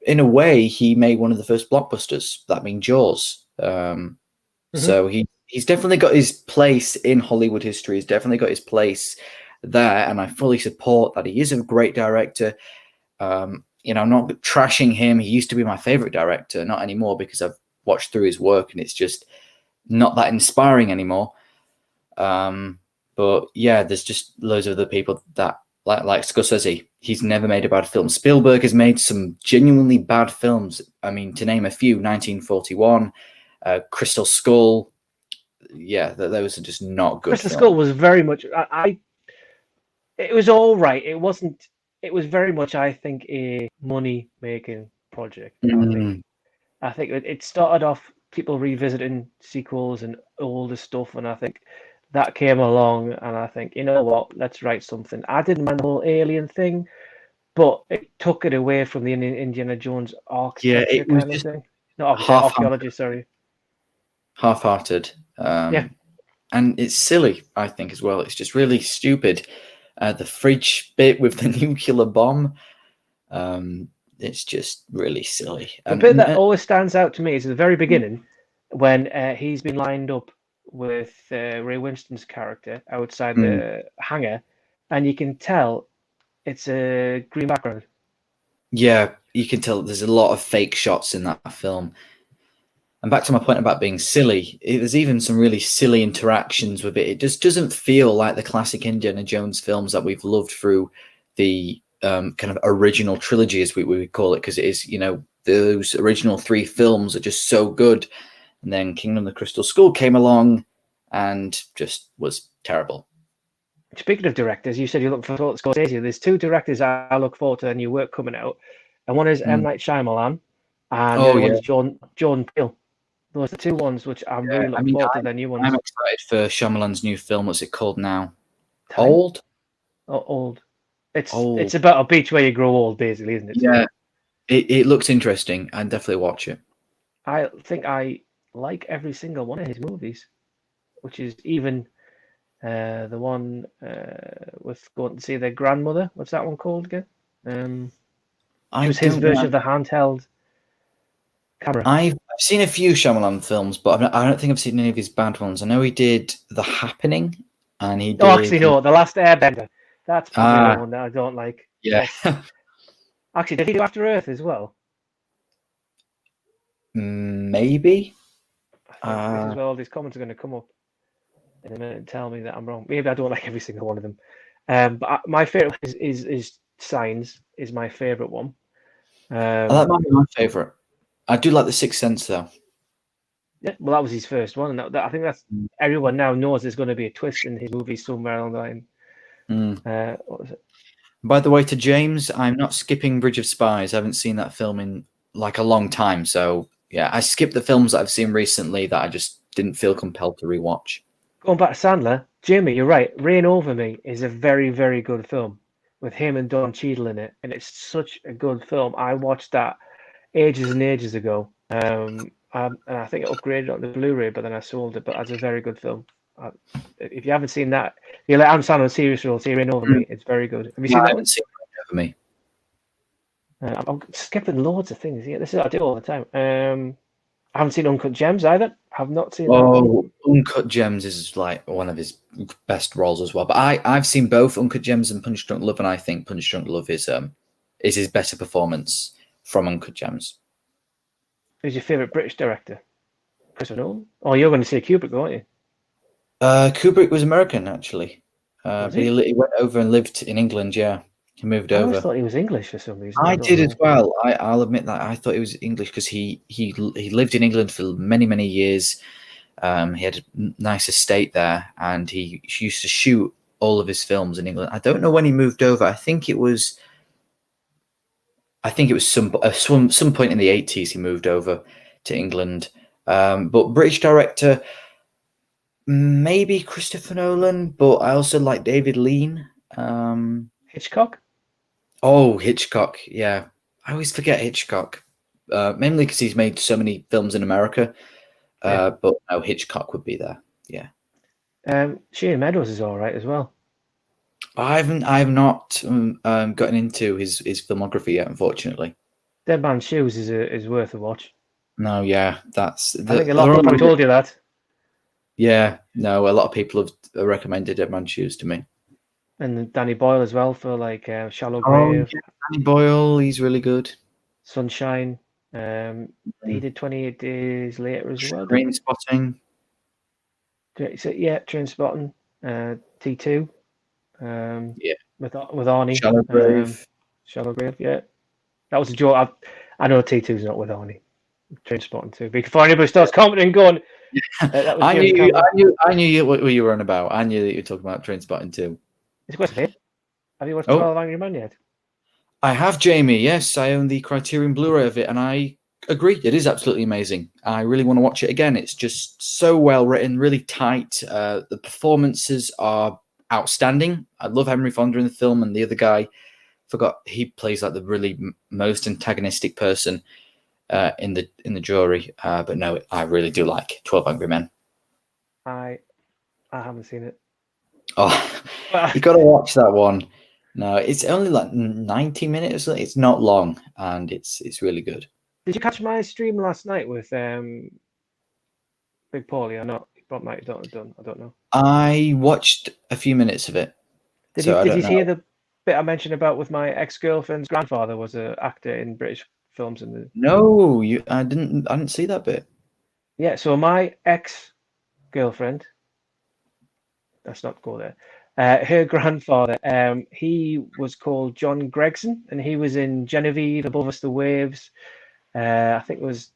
in a way, he made one of the first blockbusters, that being Jaws. So he's definitely got his place in Hollywood history. He's definitely got his place there, and I fully support that. He is a great director. You know, I'm not trashing him. He used to be my favorite director, not anymore because I've watched through his work and it's just not that inspiring anymore. But yeah, there's just loads of other people that like Scorsese. He's never made a bad film. Spielberg has made some genuinely bad films. I mean, to name a few: 1941, Crystal Skull. Yeah, those are just not good. Crystal Skull was very much. It was all right. It wasn't. It was very much, I think, a money-making project. I think it started off people revisiting sequels and older stuff, and I think that came along, and I think, you know what, let's write something. I didn't mind the whole alien thing, but it took it away from the Indiana Jones architecture kind of thing. Not archaeology, sorry. Half-hearted. And it's silly, I think, as well. It's just really stupid. The fridge bit with the nuclear bomb, it's just really silly. The bit that always stands out to me is at the very beginning when he's been lined up with Ray Winston's character outside the hangar, and you can tell it's a green background. Yeah, you can tell there's a lot of fake shots in that film. And back to my point about being silly, there's even some really silly interactions with it. It just doesn't feel like the classic Indiana Jones films that we've loved through the kind of original trilogy, as we would call it, because it is, you know, those original 3 films are just so good. And then Kingdom of the Crystal Skull came along and just was terrible. Speaking of directors, you said you look for Scorsese. There's 2 directors I look forward to their new work coming out. And one is M. Night Shyamalan, and the other one is Jordan Peele. Those are 2 ones which I'm really looking forward to their new ones. I'm excited for Shyamalan's new film. What's it called now? Old? Oh, Old. It's about a beach where you grow old, basically, isn't it? Yeah. It looks interesting. I'd definitely watch it. I think I like every single one of his movies, which is even the one with going to see their grandmother. What's that one called again? It was his version of the handheld camera. I've seen a few Shyamalan films, but I don't think I've seen any of his bad ones. I know he did The Happening, and he did... Oh, actually, no, The Last Airbender. That's probably the one that I don't like. Yeah. Actually, did he do After Earth as well? Maybe. I think this is where all these comments are going to come up in a minute and tell me that I'm wrong. Maybe I don't like every single one of them. But my favorite is Signs. Is my favorite one. That might be my favorite. I do like The Sixth Sense, though. Yeah, well, that was his first one, and I think that's everyone now knows there's going to be a twist in his movie somewhere along the line. What was it? By the way, to James, I'm not skipping Bridge of Spies. I haven't seen that film in like a long time, so yeah, I skipped the films that I've seen recently that I just didn't feel compelled to rewatch. Going back to Sandler, Jamie, you're right. Reign Over Me is a very, very good film with him and Don Cheadle in it, and it's such a good film. I watched that ages and ages ago, and I think it upgraded on the Blu-ray, but then I sold it. But that's a very good film. If you haven't seen that, you let Adam Sandler serious role, see Reign Over Me. It's very good. Have you seen I that haven't one? seen Reign Over Me. I'm skipping loads of things. Yeah, this is what I do all the time. I haven't seen Uncut Gems either. Have not seen that one. Uncut Gems is like one of his best roles as well. But I've seen both Uncut Gems and Punch Drunk Love, and I think Punch Drunk Love is his better performance from Uncut Gems. Who's your favourite British director? Christopher Nolan? Oh, you're going to say Kubrick, aren't you? Kubrick was American, actually. Was but he went over and lived in England, yeah. He moved over. I always thought he was English for some reason. I did as well. I'll admit that I thought he was English because he lived in England for many, many years. He had a nice estate there, and he used to shoot all of his films in England. I don't know when he moved over. I think it was some point in the 80s he moved over to England. But British director, maybe Christopher Nolan, but I also like David Lean. Hitchcock? Oh, Hitchcock, yeah. I always forget Hitchcock, mainly because he's made so many films in America. But no, Hitchcock would be there, yeah. Shane Meadows is all right as well. I have not gotten into his filmography yet, unfortunately. Dead Man's Shoes is worth a watch. No, yeah, I think a lot of people probably told you that. Yeah, no, a lot of people have recommended Dead Man's Shoes to me. And Danny Boyle as well for like Shallow Grave. Yeah, Danny Boyle, he's really good. Sunshine. He did 28 Days Later as well. Trainspotting. Yeah, Trainspotting. T2. Yeah. With Arnie. Shallow Grave. Shallow Grave, yeah. That was a joke. I know T2's not with Arnie. Trainspotting too. Before anybody starts commenting going, that was I knew what you were on about. I knew that you were talking about Trainspotting too. It's a question. Have you watched 12 Angry Men yet? I have, Jamie. Yes, I own the Criterion Blu-ray of it, and I agree. It is absolutely amazing. I really want to watch it again. It's just so well written, really tight. The performances are outstanding. I love Henry Fonda in the film, and the other guy, forgot he plays like the really most antagonistic person in the jury. But no, I really do like 12 Angry Men. I haven't seen it. Oh, you got to watch that one. No, it's only like 90 minutes. It's not long, and it's really good. Did you catch my stream last night with Big Paulie or not? Bob might have done. I don't know. I watched a few minutes of it. Did you hear the bit I mentioned about with my ex-girlfriend's grandfather was an actor in British films? No, I didn't see that bit. Yeah, so my ex-girlfriend. Let's not go there. Her grandfather, he was called John Gregson, and he was in Genevieve, Above Us the Waves. I think it was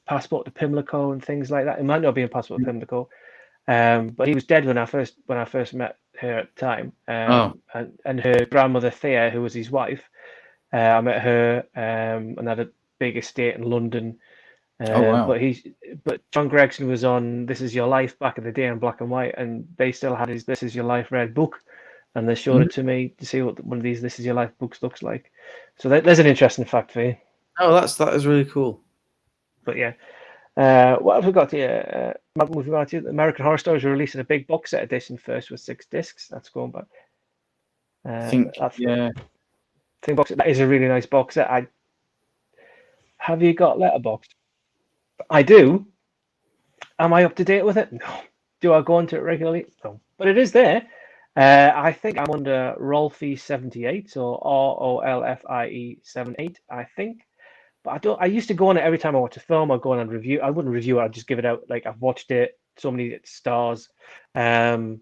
Passport to Pimlico and things like that. It might not be in Passport to Pimlico, but he was dead when I first met her at the time. And her grandmother Thea, who was his wife, I met her and had a big estate in London. Wow. But John Gregson was on This Is Your Life back in the day in black and white, and they still had his This Is Your Life red book, and they showed it to me to see what one of these This Is Your Life books looks like. So there's an interesting fact for you. Oh, that is really cool. But yeah, what have we got here? Moving on to American Horror Stories, are releasing a big box set edition first with 6 discs. That's going back. That is a really nice box set. Have you got Letterboxd? I do. Am I up to date with it? No. Do I go into it regularly? No. But it is there. I think I'm under Rolfie78 or ROLFIE 78, I think. But I used to go on it every time I watch a film. I'd go on and review. I wouldn't review it. I'd just give it out. Like, I've watched it, so many stars. But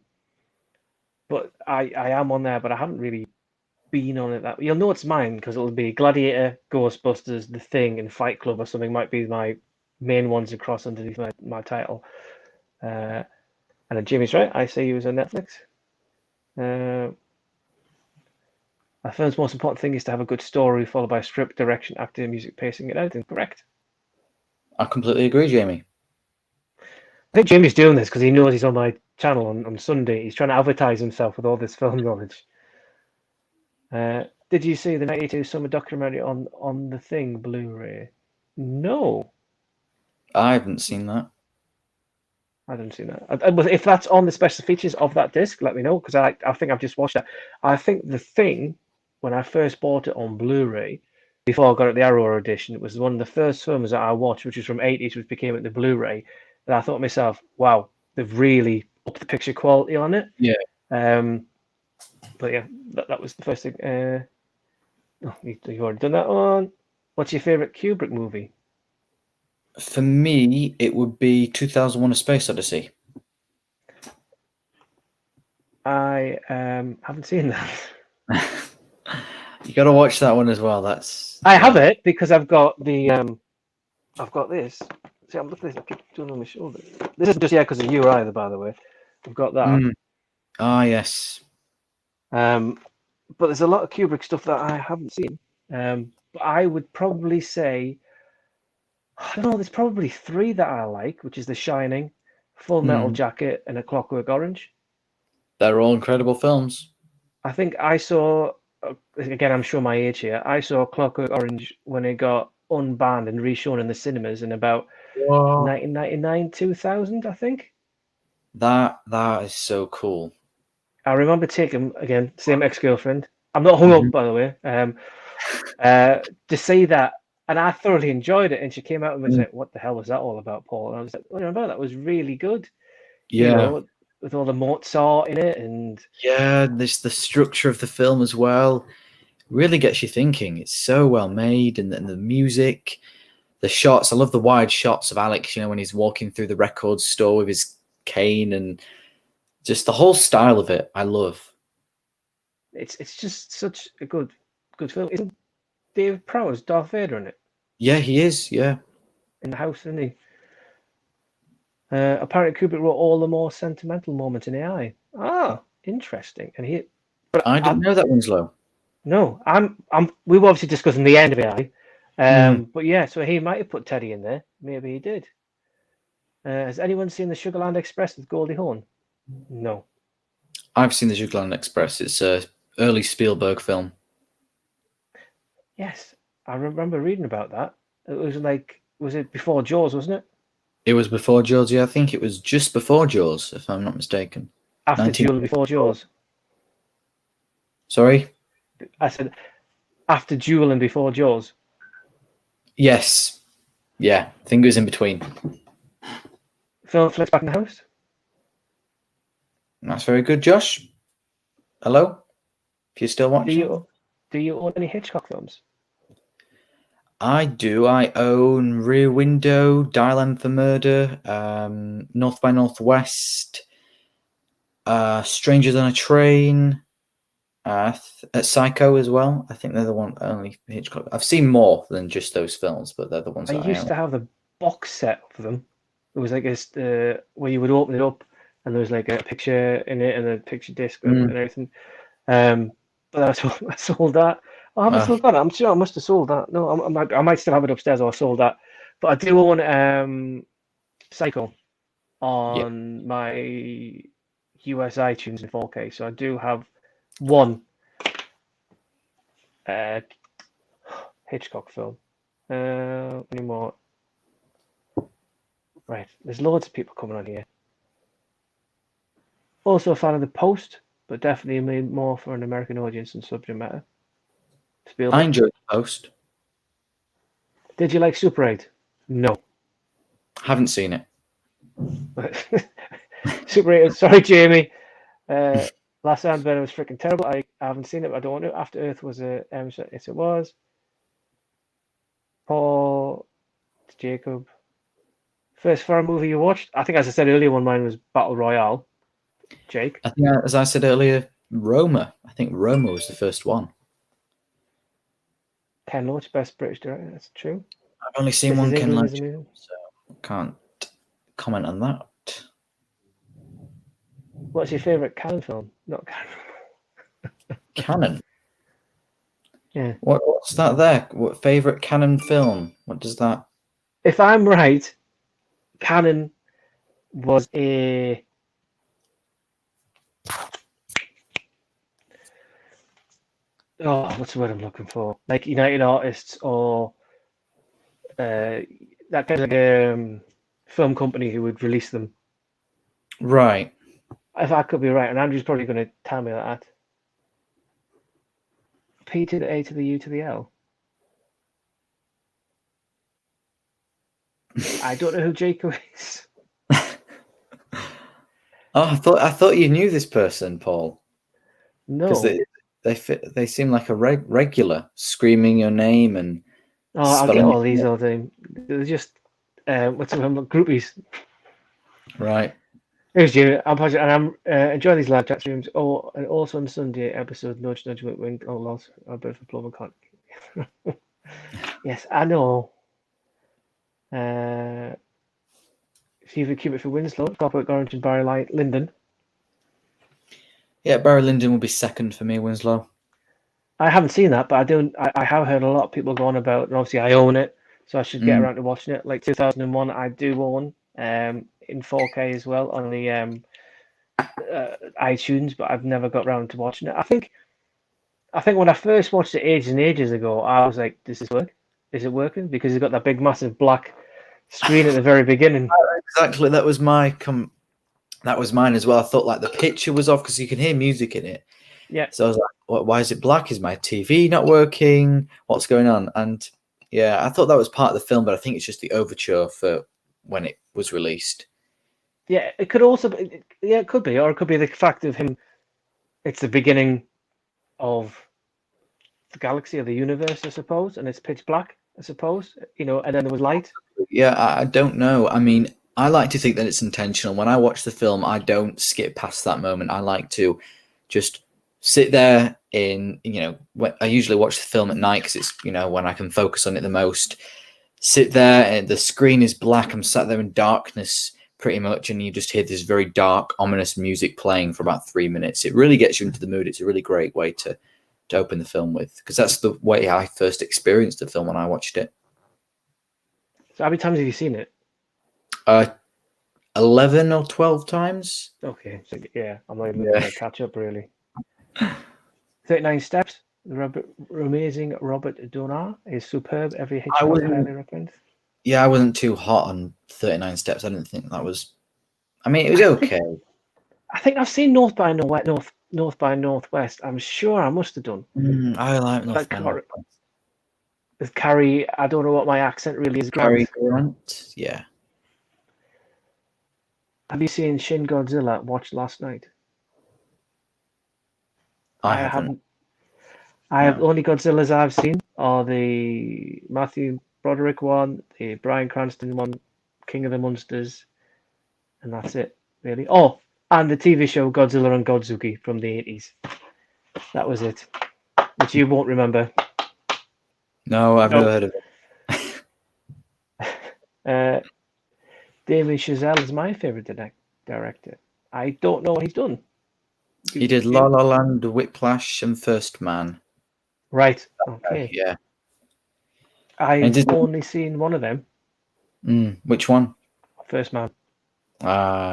I am on there, but I haven't really been on it that. You'll know it's mine because it'll be Gladiator, Ghostbusters, The Thing, and Fight Club or something might be my main ones across underneath my title. And then Jimmy's right. I Say You was on Netflix. A film's most important thing is to have a good story followed by script, direction, acting, music, pacing, and editing. Correct. I completely agree, Jamie. I think Jamie's doing this because he knows he's on my channel on Sunday. He's trying to advertise himself with all this film knowledge. Did you see the 92 summer documentary on The Thing Blu-ray? No. I haven't seen that. I didn't see that. If that's on the special features of that disc, let me know, because I think I've just watched that. I think The Thing, when I first bought it on Blu-ray, before I got it the Arrow edition, it was one of the first films that I watched, which was from 80s, which became it the Blu-ray. And I thought to myself, wow, they've really upped the picture quality on it. Yeah. But yeah, that was the first thing. You've already done that one. What's your favorite Kubrick movie? For me, it would be 2001: A Space Odyssey. I haven't seen that. You got to watch that one as well. I have it because I've got the I've got this. See, I'm looking at this. I keep doing it on my shoulder. This isn't just because of you either, by the way. I've got that. Ah, yes. But there's a lot of Kubrick stuff that I haven't seen. But I would probably say, I don't know, there's probably three that I like, which is The Shining, Full Metal Jacket, and A Clockwork Orange. They're all incredible films. I think I saw, again, I'm showing my age here, I saw Clockwork Orange when it got unbanned and reshown in the cinemas in about 1999, 2000, I think. That is so cool. I remember taking, again, same ex-girlfriend. I'm not hung up, by the way. To see that, and I thoroughly enjoyed it. And she came out and was like, "What the hell was that all about, Paul?" And I was like, "What about that? Was really good." Yeah, you know, with all the Mozart in it, and there's the structure of the film as well. Really gets you thinking. It's so well made, and the music, the shots. I love the wide shots of Alex. When he's walking through the record store with his cane, and just the whole style of it. I love. It's just such a good film. Isn't David Prowse Darth Vader in it? Yeah, he is. Yeah, in the house, isn't he? Apparently, Kubrick wrote all the more sentimental moments in AI. Ah, interesting. And I didn't know that one's low. No, we were obviously discussing the end of AI, but yeah, so he might have put Teddy in there. Maybe he did. Has anyone seen the Sugarland Express with Goldie Hawn? No. I've seen the Sugarland Express. It's a early Spielberg film. Yes, I remember reading about that. It was was it before Jaws, wasn't it? It was before Jaws. Yeah, I think it was just before Jaws, if I'm not mistaken. After Duel and before Jaws. Sorry? I said after Duel and before Jaws. Yes. Yeah, I think it was in between. Film flips back in the house. That's very good, Josh. Hello? If you're still watching. Do you own any Hitchcock films? I do. I own Rear Window, Dial M for Murder, North by Northwest, Strangers on a Train, Psycho as well. I think they're the only Hitchcock. I've seen more than just those films, but they're the ones I used to have the box set of them. It was like where you would open it up and there was like a picture in it and a picture disc and everything. But I sold that. Oh, have I still got it? I'm sure I must have sold that. No, I might still have it upstairs, or I sold that. But I do own Psycho on my US iTunes in 4K. So I do have one Hitchcock film. Any more? Right, there's loads of people coming on here. Also a fan of The Post, but definitely made more for an American audience and subject matter. Spielberg. I enjoyed The Post. Did you like Super 8? No. Haven't seen it. Super 8, sorry, Jamie. Last Airbender was freaking terrible. I haven't seen it, but I don't want to. After Earth was yes, it was. Paul, Jacob. First foreign movie you watched? I think, as I said earlier, one of mine was Battle Royale. Jake? I think, as I said earlier, Roma. I think Roma was the first one. Ken Loach, best British director. That's true. I've only seen one Ken Loach. So. can't comment on that. What's your favourite Cannon film? Not Cannon. Canon. Yeah. What's that there? What favorite Canon film? What does that? If I'm right, Cannon was a what's the word I'm looking for? Like United Artists or that kind of like film company who would release them. Right. If I could be right, and Andrew's probably going to tell me that. P to the A to the U to the L. I don't know who Jacob is. Oh, I thought you knew this person, Paul. No. Because they seem like a regular, screaming your name and. Oh, I'll get all these all the time. They're just what's the name? Groupies. Right. Here's you. I'm positive, and I'm enjoying these live chat streams. Oh, and also on Sunday episode, nudge, nudge, wink, wink. Oh, lost a bit of a plumber can't. Yes, I know. Stephen Kubrick for Winslow, Copper Orange and Barry Lyndon. Yeah, Barry Lyndon will be second for me, Winslow. I haven't seen that, but I have heard a lot of people going about, and obviously I own it, so I should get around to watching it. Like 2001, I do own in 4K as well on the iTunes, but I've never got around to watching it. I think when I first watched it ages and ages ago, I was like, "Does this work? Is it working?" Because it's got that big, massive black screen at the very beginning. Exactly, that was mine as well. I thought like the picture was off because you can hear music in it. Yeah. So I was like, why is it black? Is my TV not working? What's going on? And yeah, I thought that was part of the film, but I think it's just the overture for when it was released. Yeah, it could also be, it could be, or it could be the fact of him. It's the beginning of the galaxy or the universe, I suppose, and it's pitch black, I suppose, and then there was light. Yeah, I don't know. I mean, I like to think that it's intentional. When I watch the film, I don't skip past that moment. I like to just sit there when I usually watch the film at night because it's, when I can focus on it the most. Sit there and the screen is black. I'm sat there in darkness pretty much, and you just hear this very dark, ominous music playing for about 3 minutes. It really gets you into the mood. It's a really great way to open the film with, because that's the way I first experienced the film when I watched it. So how many times have you seen it? 11 or 12 times. Okay, so yeah, I'm not even going to catch up really. 39 Steps. The amazing Robert Donat is superb. Every Hitchcock highly recommend. Yeah, I wasn't too hot on 39 Steps. I didn't think that was. I mean, it was okay. I think I've seen North by Northwest. I'm sure I must have done. I like North by Northwest. With Cary, I don't know what my accent really is. Cary Grant, yeah. Have you seen Shin Godzilla? Watched last night. I haven't. I have only Godzillas I've seen are the Matthew Broderick one, the Bryan Cranston one, King of the Monsters, and that's it, really. Oh, and the TV show Godzilla and Godzuki from the 80s. That was it, which you won't remember. No, I've never heard of it. Damien Chazelle is my favorite director. I don't know what he's done. He did La La Land, Whiplash, and First Man. Right. Okay. Yeah. I've only seen one of them. Which one? First Man.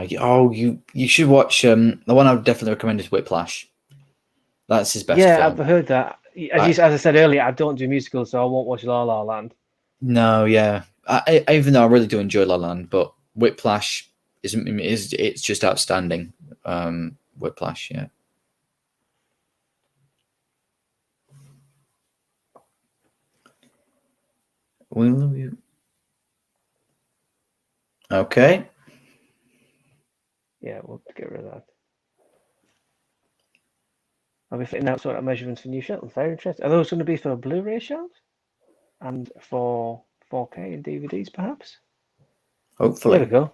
You should watch the one I would definitely recommend is Whiplash. That's his best film. Yeah, I've heard that. As I said earlier, I don't do musicals, so I won't watch La La Land. No, yeah. Even though I really do enjoy La La Land, but Whiplash it's just outstanding. Whiplash, yeah. Will you? Okay. Yeah, we'll get rid of that. I'll be fitting out sort of measurements for new shelves. Very interesting. Are those going to be for Blu-ray shelves and for 4K and DVDs, perhaps? Hopefully. There we go.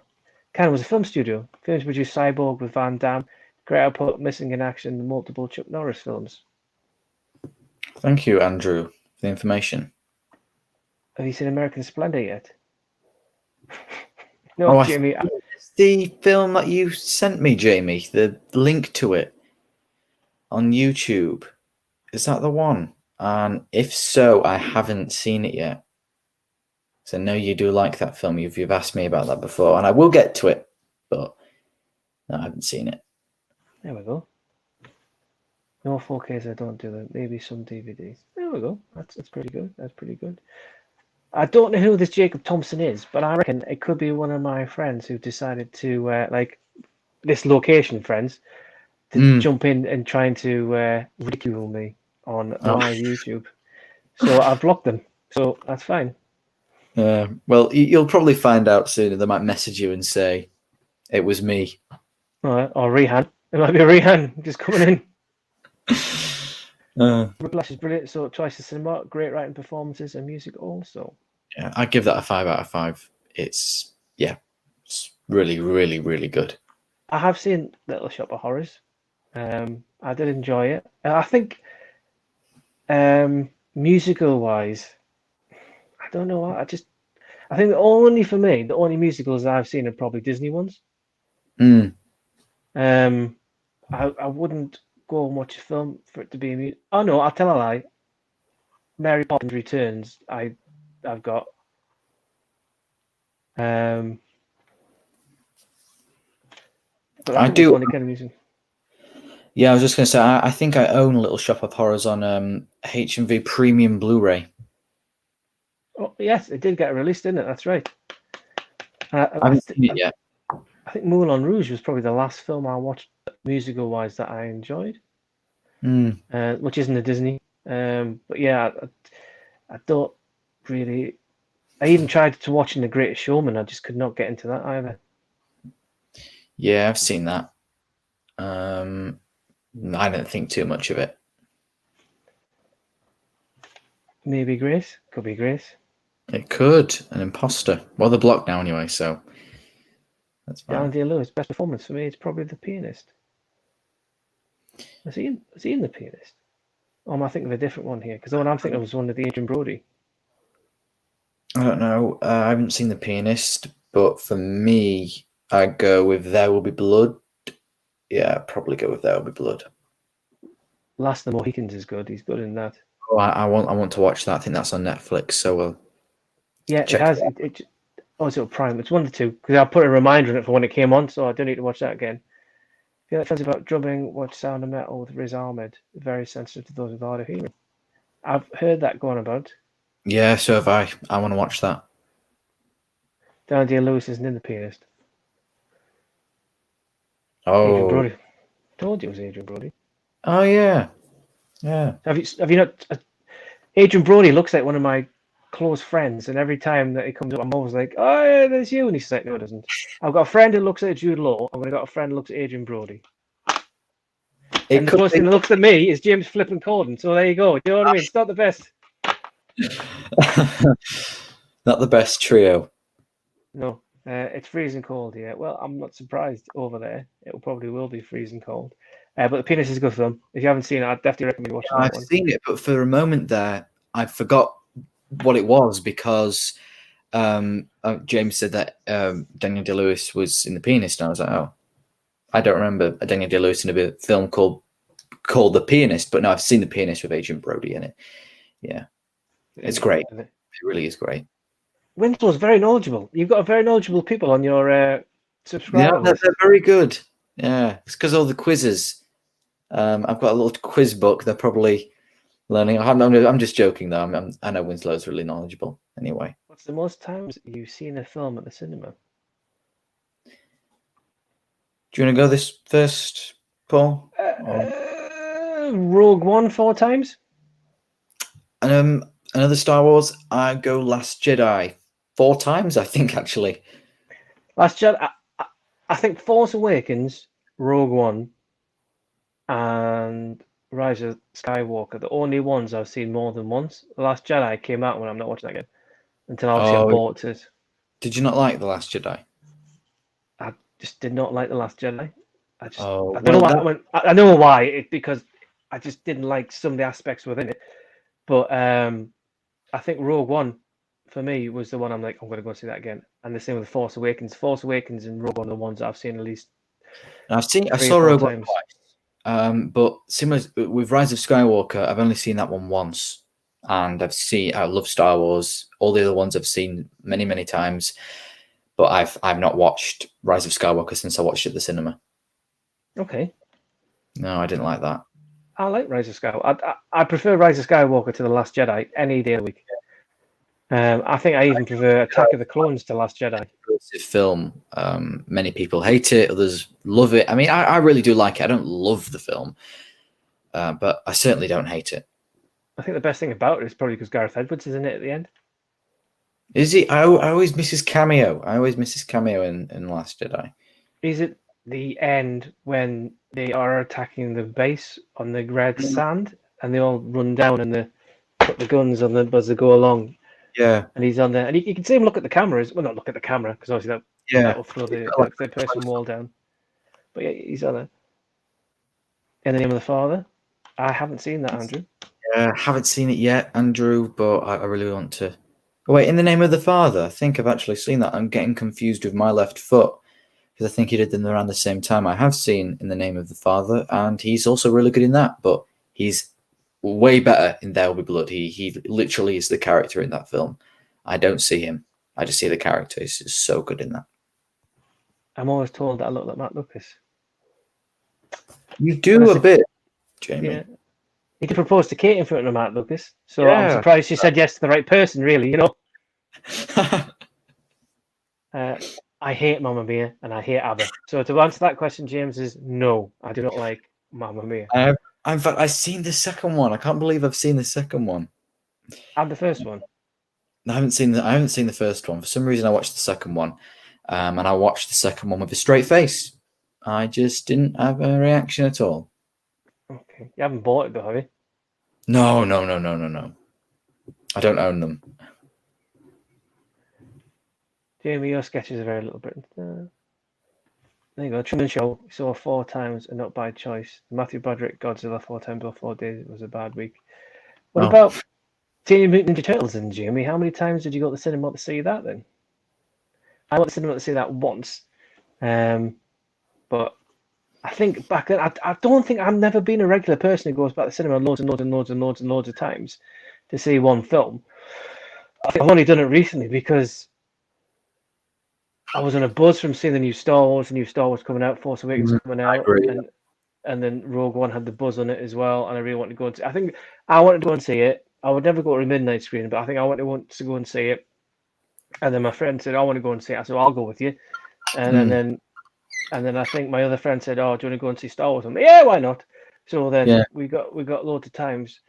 Cannon was a film studio. Films produced Cyborg with Van Damme, great output, Missing in Action, and multiple Chuck Norris films. Thank you, Andrew, for the information. Have you seen American Splendor yet? No, Jamie. It's the film that you sent me, Jamie. The link to it on YouTube. Is that the one? And if so, I haven't seen it yet. So I know you do like that film. You've asked me about that before, and I will get to it, but no, I haven't seen it. There we go. No 4Ks, I don't do that. Maybe some DVDs. There we go. That's pretty good. That's pretty good. I don't know who this Jacob Thompson is, but I reckon it could be one of my friends who decided to, like, this location friends, to jump in and trying to ridicule me on live YouTube. So I've blocked them. So that's fine. Well, you'll probably find out soon. They might message you and say, it was me. Or Rehan. It might be Rehan just coming in. Whiplash is brilliant. So twice the cinema, great writing performances and music also. Yeah, I give that a 5 out of 5. It's really, really, really good. I have seen Little Shop of Horrors. I did enjoy it. I think musical wise, I don't know. I think the only musicals I've seen are probably Disney ones. I wouldn't go and watch a film for it to be a music. Oh no, I'll tell a lie. Mary Poppins Returns. I've got. But I do. Kind of music. Yeah, I was just going to say, I think I own Little Shop of Horrors on H&V Premium Blu-ray. Oh yes, it did get released, didn't it? That's right. I haven't seen it yet. I think Moulin Rouge was probably the last film I watched musical-wise that I enjoyed, which isn't a Disney. But yeah, I don't really. I even tried to watch The Greatest Showman. I just could not get into that either. Yeah, I've seen that. I don't think too much of it. Maybe Grace. Could be Grace. It could. An imposter. Well, they're blocked now anyway, so that's fine. Daniel Day-Lewis, best performance for me is probably The Pianist. Is he in The Pianist? Or am I thinking of a different one here? Because the one I'm thinking of was one of the Adrian Brody. I don't know. I haven't seen The Pianist, but for me, I'd go with There Will Be Blood. Yeah, I'd probably go with There Will Be Blood. Last of the Mohicans is good. He's good in that. Oh, I want to watch that. I think that's on Netflix. So we'll it has. It's on Prime. It's one of the two because I put a reminder on it for when it came on, so I don't need to watch that again. If you like fancy about drumming, watch Sound of Metal with Riz Ahmed. Very sensitive to those with hard of hearing. I've heard that going about. Yeah, so have I. I want to watch that. Daniel Day-Lewis isn't in The Pianist. Oh, Adrian Brody. Told you it was Adrian Brody. Oh yeah. Yeah. Have you not? Adrian Brody looks like one of my close friends, and every time that he comes up, I'm always like, "Oh, yeah, there's you," and he's like, "No, it doesn't." I've got a friend who looks like Jude Law, and I've got a friend who looks at Adrian Brody. And the person that looks at me is James Flippin Corden. So there you go. Do you know what I mean? It's not the best. Not the best trio. No, it's freezing cold here. Well, I'm not surprised over there. It probably will be freezing cold. But The Pianist is a good film. If you haven't seen it, I'd definitely recommend watching that one. I've seen it, but for a moment there, I forgot what it was because James said that Daniel Day-Lewis was in The Pianist, and I was like, oh, I don't remember Daniel Day-Lewis in a film called The Pianist, but no, I've seen The Pianist with Adrian Brody in it. Yeah, it's great. It really is great. Winslow's very knowledgeable. You've got very knowledgeable people on your subscriber list. They're very good. Yeah, it's because all the quizzes. I've got a little quiz book. They're probably learning. I'm just joking though. I know Winslow's really knowledgeable. Anyway, what's the most times you've seen a film at the cinema? Do you want to go this first, Paul? Rogue One 4 times. Another Star Wars. I go Last Jedi 4 times. I think actually. Last Jedi. I think Force Awakens, Rogue One, and Rise of Skywalker, the only ones I've seen more than once. The Last Jedi came out when I'm not watching that again until obviously I bought it. Did you not like The Last Jedi? I just did not like The Last Jedi. I don't know why. I know why. Because I just didn't like some of the aspects within it. But I think Rogue One, for me, was the one I'm like, I'm going to go see that again. and the same with Force Awakens. Force Awakens and Rogue One are the ones that I've seen at least. I saw Rogue One twice, but similar with Rise of Skywalker, I've only seen that one once, and I love Star Wars. All the other ones I've seen many, many times, but I've not watched Rise of Skywalker since I watched it at the cinema. Okay. No, I didn't like that. I like Rise of Skywalker. I prefer Rise of Skywalker to The Last Jedi any day of the week. I think I even prefer Attack of the Clones to Last Jedi. Film. Many people hate it, others love it. I mean, I really do like it. I don't love the film, but I certainly don't hate it. I think the best thing about it is probably because Gareth Edwards is in it at the end. Is he? I always miss his cameo. In Last Jedi. Is it the end when they are attacking the base on the red sand and they all run down and they put the guns on them as they go along? Yeah, and he's on there, and you can see him look at the cameras. Well, not look at the camera because obviously that will throw the third-person wall down. But yeah, he's on there. In the Name of the Father. I haven't seen that, Andrew. Yeah, I haven't seen it yet, Andrew, but I really want to. Oh, wait, In the Name of the Father. I think I've actually seen that. I'm getting confused with My Left Foot because I think he did them around the same time. I have seen In the Name of the Father, and he's also really good in that, but he's way better in There Will Be Blood. He literally is the character in that film. I don't see him. I just see the character. He's just so good in that. I'm always told that I look like Matt Lucas. You do a bit, Jamie. Yeah. He did propose to Kate in front of Matt Lucas, so I'm surprised she said yes to the right person, really, you know. I hate Mamma Mia and I hate ABBA. So to answer that question, James, is no, I do not like Mamma Mia. In fact, I've seen the second one. I can't believe I've seen the second one. And the first one. I haven't seen the first one. For some reason, I watched the second one, and I watched the second one with a straight face. I just didn't have a reaction at all. Okay, you haven't bought it though, have you? No. I don't own them. Jamie, your sketches are very little Britain. There you go. Truman Show. We saw 4 times and not by choice. Matthew Broderick, Godzilla, 4 times or 4 days. It was a bad week. What about Teenage Mutant Ninja Turtles and Jamie? How many times did you go to the cinema to see that then? I went to the cinema to see that once. But I think back then, I don't think I've never been a regular person who goes back to the cinema loads of times to see one film. I think I've only done it recently because I was on a buzz from seeing the new Star Wars coming out, Force Awakens coming out, and then Rogue One had the buzz on it as well, and I really wanted to go and see it. I think I wanted to go and see it. I would never go to a midnight screening, but I think I want to go and see it. And then my friend said, I want to go and see it. I said, well, I'll go with you. And then I think my other friend said, oh, do you want to go and see Star Wars? I'm like, yeah, why not? So then we got loads of times.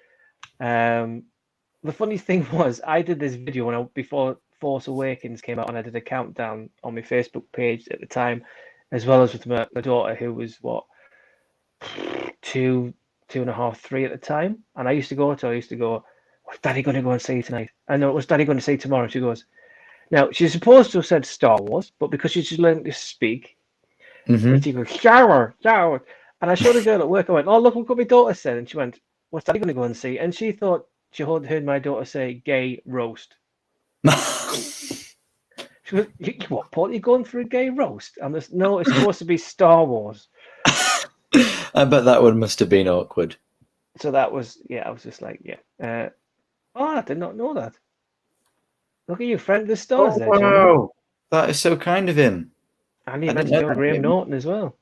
The funny thing was, I did this video before Force Awakens came out, and I did a countdown on my Facebook page at the time, as well as with my daughter, who was 2.5, 3 at the time. And I used to go, what's Daddy going to go and see tonight? I know, what's Daddy going to see tomorrow? She goes, now she's supposed to have said Star Wars, but because she's just learned to speak, she goes, Star Wars. And I showed a girl at work. I went, oh, look what my daughter said. And she went, what's Daddy going to go and see? And she thought she heard my daughter say gay roast. She goes, what, Paul, you going for a gay roast? And there's no, it's supposed to be Star Wars. I bet that one must have been awkward. So that was, I was just like, I did not know that. Look at you, friend of the stars there, wow. That is so kind of him. And he mentioned Graham Norton as well.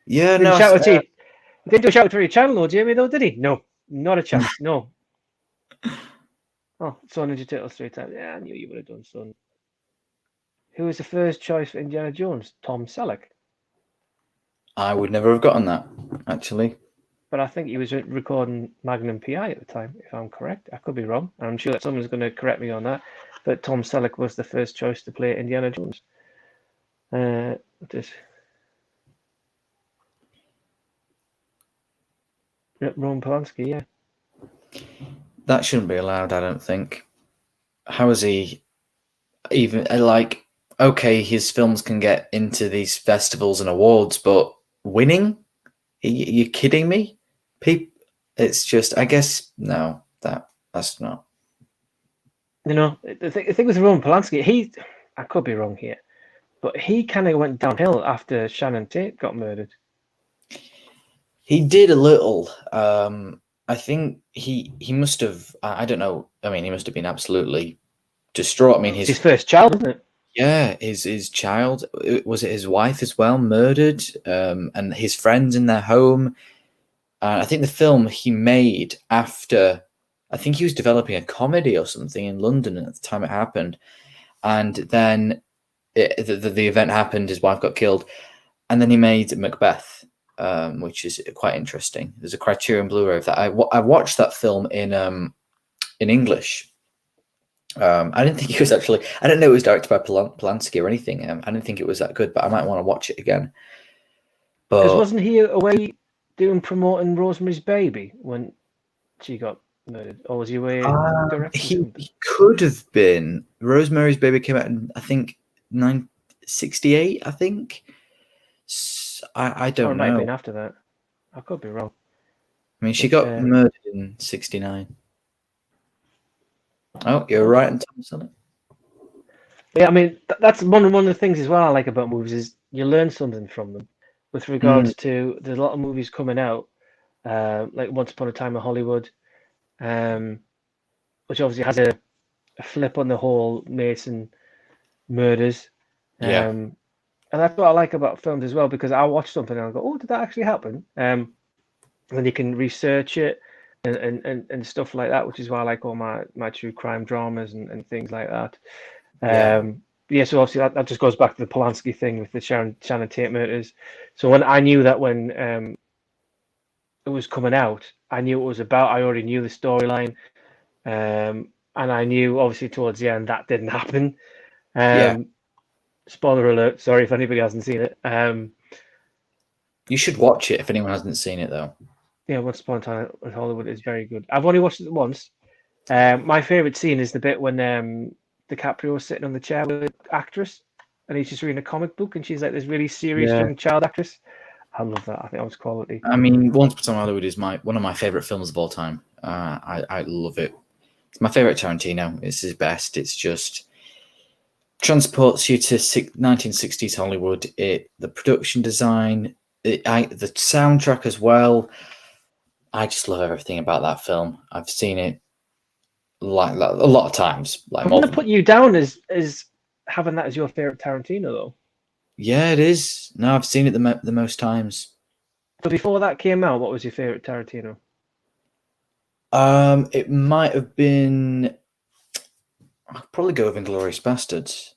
Yeah, he didn't do a shout for your channel, though, Jamie, though, did he? No, not a chance, no. Oh, saw Ninja Turtles 3 times. Yeah, I knew you would have done, son. Who was the first choice for Indiana Jones? Tom Selleck. I would never have gotten that, actually. But I think he was recording Magnum PI at the time, if I'm correct. I could be wrong. I'm sure that someone's going to correct me on that. But Tom Selleck was the first choice to play Indiana Jones. Roman Polanski, yeah. That shouldn't be allowed, I don't think. How is he even, okay, his films can get into these festivals and awards, but winning? Are you kidding me? It's just, I guess, no, that's not. You know, the thing with Roman Polanski, I could be wrong here, but he kind of went downhill after Shannon Tate got murdered. He did a little. I think he must have. I don't know. I mean, he must have been absolutely distraught. I mean, his first child, wasn't it? Yeah, his child. Was it his wife as well, murdered, and his friends in their home. I think the film he made after. I think he was developing a comedy or something in London at the time it happened, and then the event happened. His wife got killed, and then he made Macbeth, which is quite interesting. There's a Criterion Blu-ray of that. I watched that film in English. I didn't think it was actually. I didn't know it was directed by Polanski or anything. I didn't think it was that good, but I might want to watch it again. Because wasn't he away promoting Rosemary's Baby when she got murdered, or was he away directing? He could have been. Rosemary's Baby came out in, I think, 1968. I think. I don't know. It might have been after that. I could be wrong. I mean, she got murdered in 1969. Oh, you're right, Thomas, on it. Yeah, I mean, that's one of the things as well I like about movies is you learn something from them. With regards to, there's a lot of movies coming out, like Once Upon a Time in Hollywood, which obviously has a flip on the whole Mason murders. And that's what I like about films as well, because I watch something and I go, oh, did that actually happen? And then you can research it and stuff like that, which is why I like all my true crime dramas and things like that. So obviously that just goes back to the Polanski thing with the Shannon Tate murders. So when I knew that when it was coming out, I knew it was about. I already knew the storyline, and I knew obviously towards the end that didn't happen. Spoiler alert! Sorry if anybody hasn't seen it. You should watch it if anyone hasn't seen it, though. Yeah, Once Upon a Time in Hollywood is very good. I've only watched it once. My favorite scene is the bit when DiCaprio was sitting on the chair with an actress, and he's just reading a comic book, and she's like this really serious young child actress. I love that. I think that was quality. I mean, Once Upon a Time in Hollywood is one of my favorite films of all time. I love it. It's my favorite Tarantino. It's his best. It's just transports you to 1960s Hollywood. The production design, the soundtrack as well. I just love everything about that film. I've seen it like a lot of times. I'm going to put you down as having that as your favorite Tarantino, though. Yeah, it is. No, I've seen it the most times. So before that came out, what was your favorite Tarantino? It might have been. I'd probably go with Inglourious Bastards.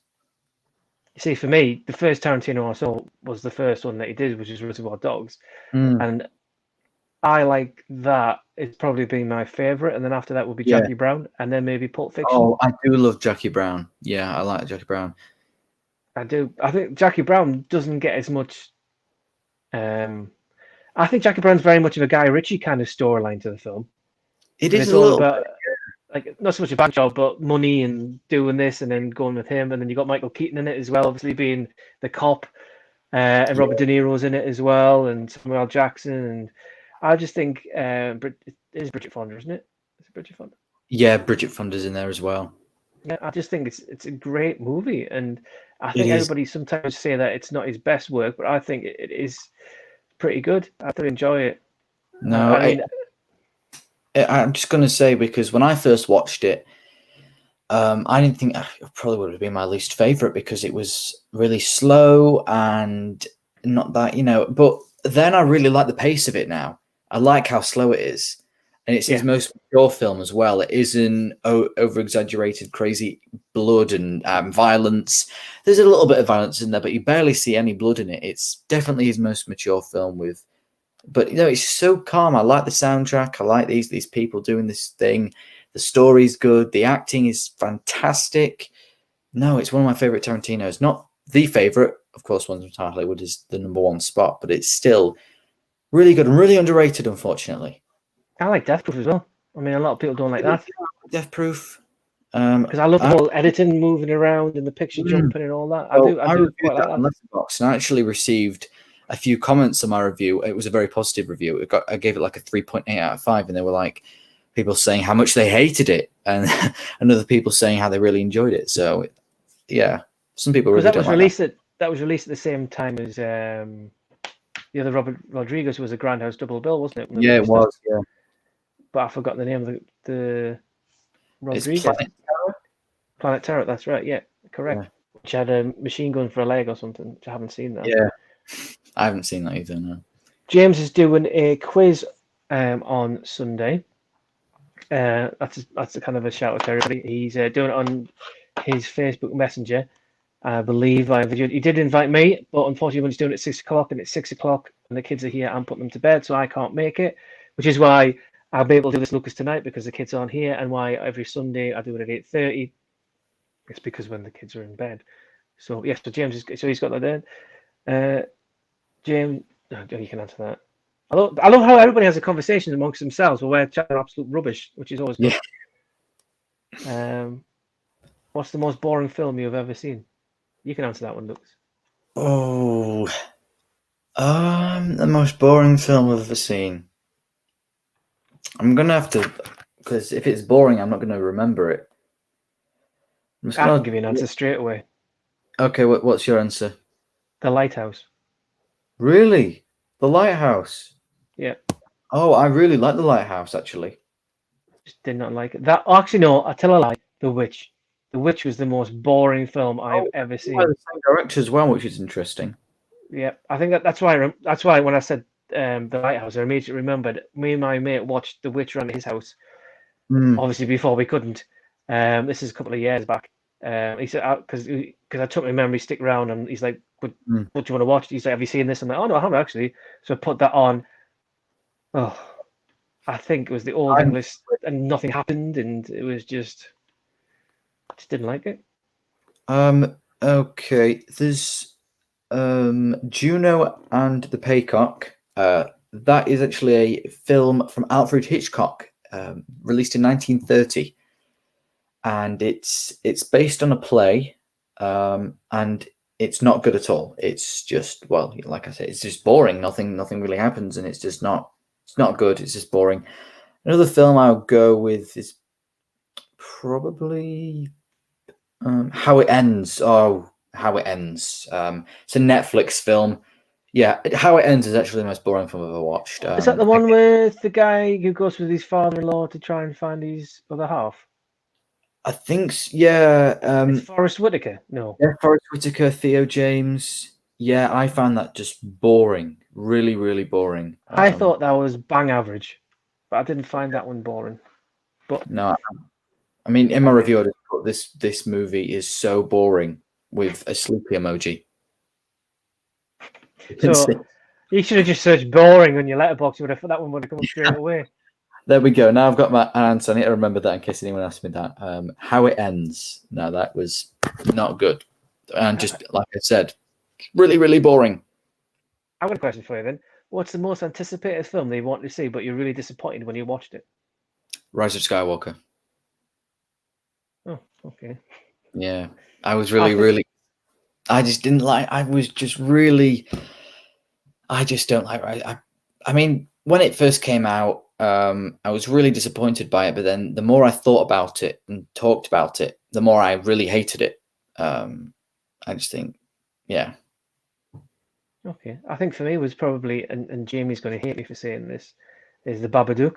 You see, for me, the first Tarantino I saw was the first one that he did, which is Reservoir Dogs, and I like that. It's probably been my favorite, and then after that would be Jackie Brown, and then maybe Pulp Fiction. Oh, I do love Jackie Brown. Yeah, I like Jackie Brown. I do. I think Jackie Brown doesn't get as much. I think Jackie Brown's very much of a Guy Ritchie kind of storyline to the film. It is all about like not so much a bank job, but money and doing this, and then going with him, and then you got Michael Keaton in it as well, obviously being the cop, and Robert De Niro's in it as well, and Samuel L. Jackson, and I just think it is Bridget Fonda, isn't it? Is it Bridget Fonda? Yeah, Bridget Fonda's in there as well. Yeah, I just think it's a great movie, and I think everybody sometimes say that it's not his best work, but I think it is pretty good. I do enjoy it. No, I'm just going to say, because when I first watched it, I didn't think it probably would have been my least favorite because it was really slow and not that, but then I really like the pace of it now. I like how slow it is. And it's his most mature film as well. It isn't over-exaggerated, crazy blood and violence. There's a little bit of violence in there, but you barely see any blood in it. It's definitely his most mature film but it's so calm. I like the soundtrack. I like these people doing this thing. The story's good. The acting is fantastic. No, it's one of my favorite Tarantinos. Not the favorite, of course. Once Upon a Time in Hollywood is the #1 spot, but it's still really good and really underrated, unfortunately. I like Death Proof as well. I mean, a lot of people don't like that. Death Proof. Because I love the whole editing, moving around, and the picture jumping and all that. I do quite like that. Letterboxd, and I actually received a few comments on my review. It was a very positive review. I gave it like a 3.8 out of 5, and they were like people saying how much they hated it, and other people saying how they really enjoyed it. So, yeah, Some people really don't like that. That was released at the same time as the other Robert Rodriguez was a Grindhouse double bill, wasn't it? Yeah, it was. Yeah, but I forgot the name of the Rodriguez. It's Planet Terror. That's right. Yeah, correct. Yeah. Which had a machine gun for a leg or something. Which I haven't seen that. Yeah, I haven't seen that either. No. James is doing a quiz on Sunday. That's a kind of a shout out to everybody. He's doing it on his Facebook Messenger. I believe he did invite me, but unfortunately when he's doing it at 6 o'clock and it's 6 o'clock and the kids are here, I'm putting them to bed, so I can't make it, which is why I'll be able to do this Lucas tonight because the kids aren't here, and why every Sunday I do it at 8:30. It's because when the kids are in bed. So yes, so he's got that there. James, you can answer that. I love how everybody has a conversation amongst themselves, but we're chatting absolute rubbish, which is always good. Yeah. What's the most boring film you've ever seen? You can answer that one, Lux. Oh, the most boring film I've ever seen. I'm gonna have to, because if it's boring, I'm not gonna remember it. I'll give you an answer straight away. Okay, what's your answer? The Lighthouse. Really? The Lighthouse? Yeah. Oh, I really like The Lighthouse, actually. Just did not like it. Actually, no, I tell a lie. The Witch. The Witch was the most boring film I've ever seen. The same director as well, which is interesting. Yeah, I think that's why when I said The Lighthouse, I immediately remembered me and my mate watched The Witch around his house. Obviously, before we couldn't. This is a couple of years back. He said because I took my memory stick round and he's like, "What do you want to watch?" He's like, "Have you seen this?" I'm like, "Oh no, I haven't actually." So I put that on. Oh, I think it was the Old English, and nothing happened, and it was just didn't like it. Okay, there's Juno and the Paycock. That is actually a film from Alfred Hitchcock, released in 1930. And it's based on a play, and it's not good at all. It's just, well, like I said, it's just boring. Nothing really happens, and it's just not. It's not good. It's just boring. Another film I'll go with is probably How It Ends. Oh, How It Ends. It's a Netflix film. Yeah, How It Ends is actually the most boring film I've ever watched. Is that the one with the guy who goes with his father-in-law to try and find his other half? I think, yeah. It's Forrest Whitaker. No. Yeah, Forrest Whitaker, Theo James. Yeah, I found that just boring. Really, really boring. I thought that was bang average, but I didn't find that one boring. But no, I mean, in my review, I just thought this movie is so boring with a sleepy emoji. So you should have just searched boring on your letterbox. That one would have come straight away. There we go. Now I've got my answer. I need to remember that in case anyone asks me that. How It Ends. No, that was not good. And just like I said, really, really boring. I've got a question for you then. What's the most anticipated film that you want to see, but you're really disappointed when you watched it? Rise of Skywalker. Oh, okay. Yeah, I was really. I just didn't like. I was just really. I just don't like. I mean, when it first came out, I was really disappointed by it. But then, the more I thought about it and talked about it, the more I really hated it. I just think, yeah. Okay, I think for me it was probably, and Jamie's going to hate me for saying this, is the Babadook.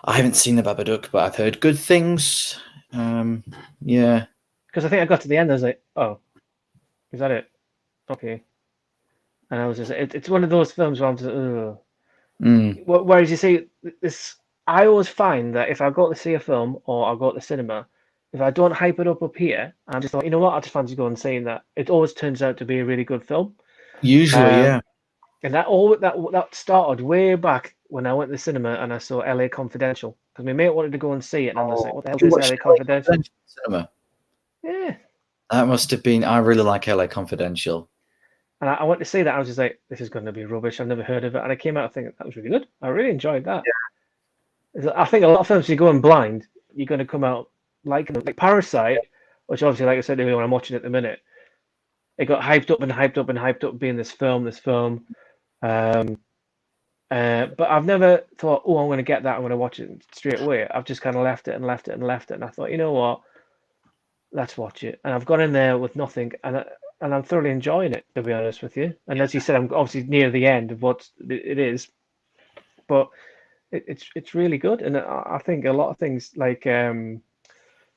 I haven't seen the Babadook, but I've heard good things. Yeah. Because I think I got to the end, I was like, oh, is that it? Okay. And I was just, it's one of those films where I'm just, ugh. Whereas you see, I always find that if I go to see a film or I go to the cinema, if I don't hype it up here, I'm just like, you know what, I just fancy going and seeing that. It always turns out to be a really good film. Usually, yeah. And that started way back when I went to the cinema and I saw LA Confidential. Because my mate wanted to go and see it, and I was like, what the hell is LA Confidential? Cinema? Yeah. That must have been, I really like LA Confidential. And I went to see that, I was just like, this is going to be rubbish, I've never heard of it. And I came out thinking, that was really good. I really enjoyed that. Yeah. I think a lot of films, you go in blind, you're going to come out liking them. Like Parasite, which obviously, like I said earlier when I'm watching it at the minute, it got hyped up and hyped up and hyped up being this film. But I've never thought, oh, I'm going to get that, I'm going to watch it straight away. I've just kind of left it. And I thought, you know what? let's watch it. And I've gone in there with nothing, and I'm thoroughly enjoying it, to be honest with you. And as you said, I'm obviously near the end of what it is, but it's really good. And I think a lot of things like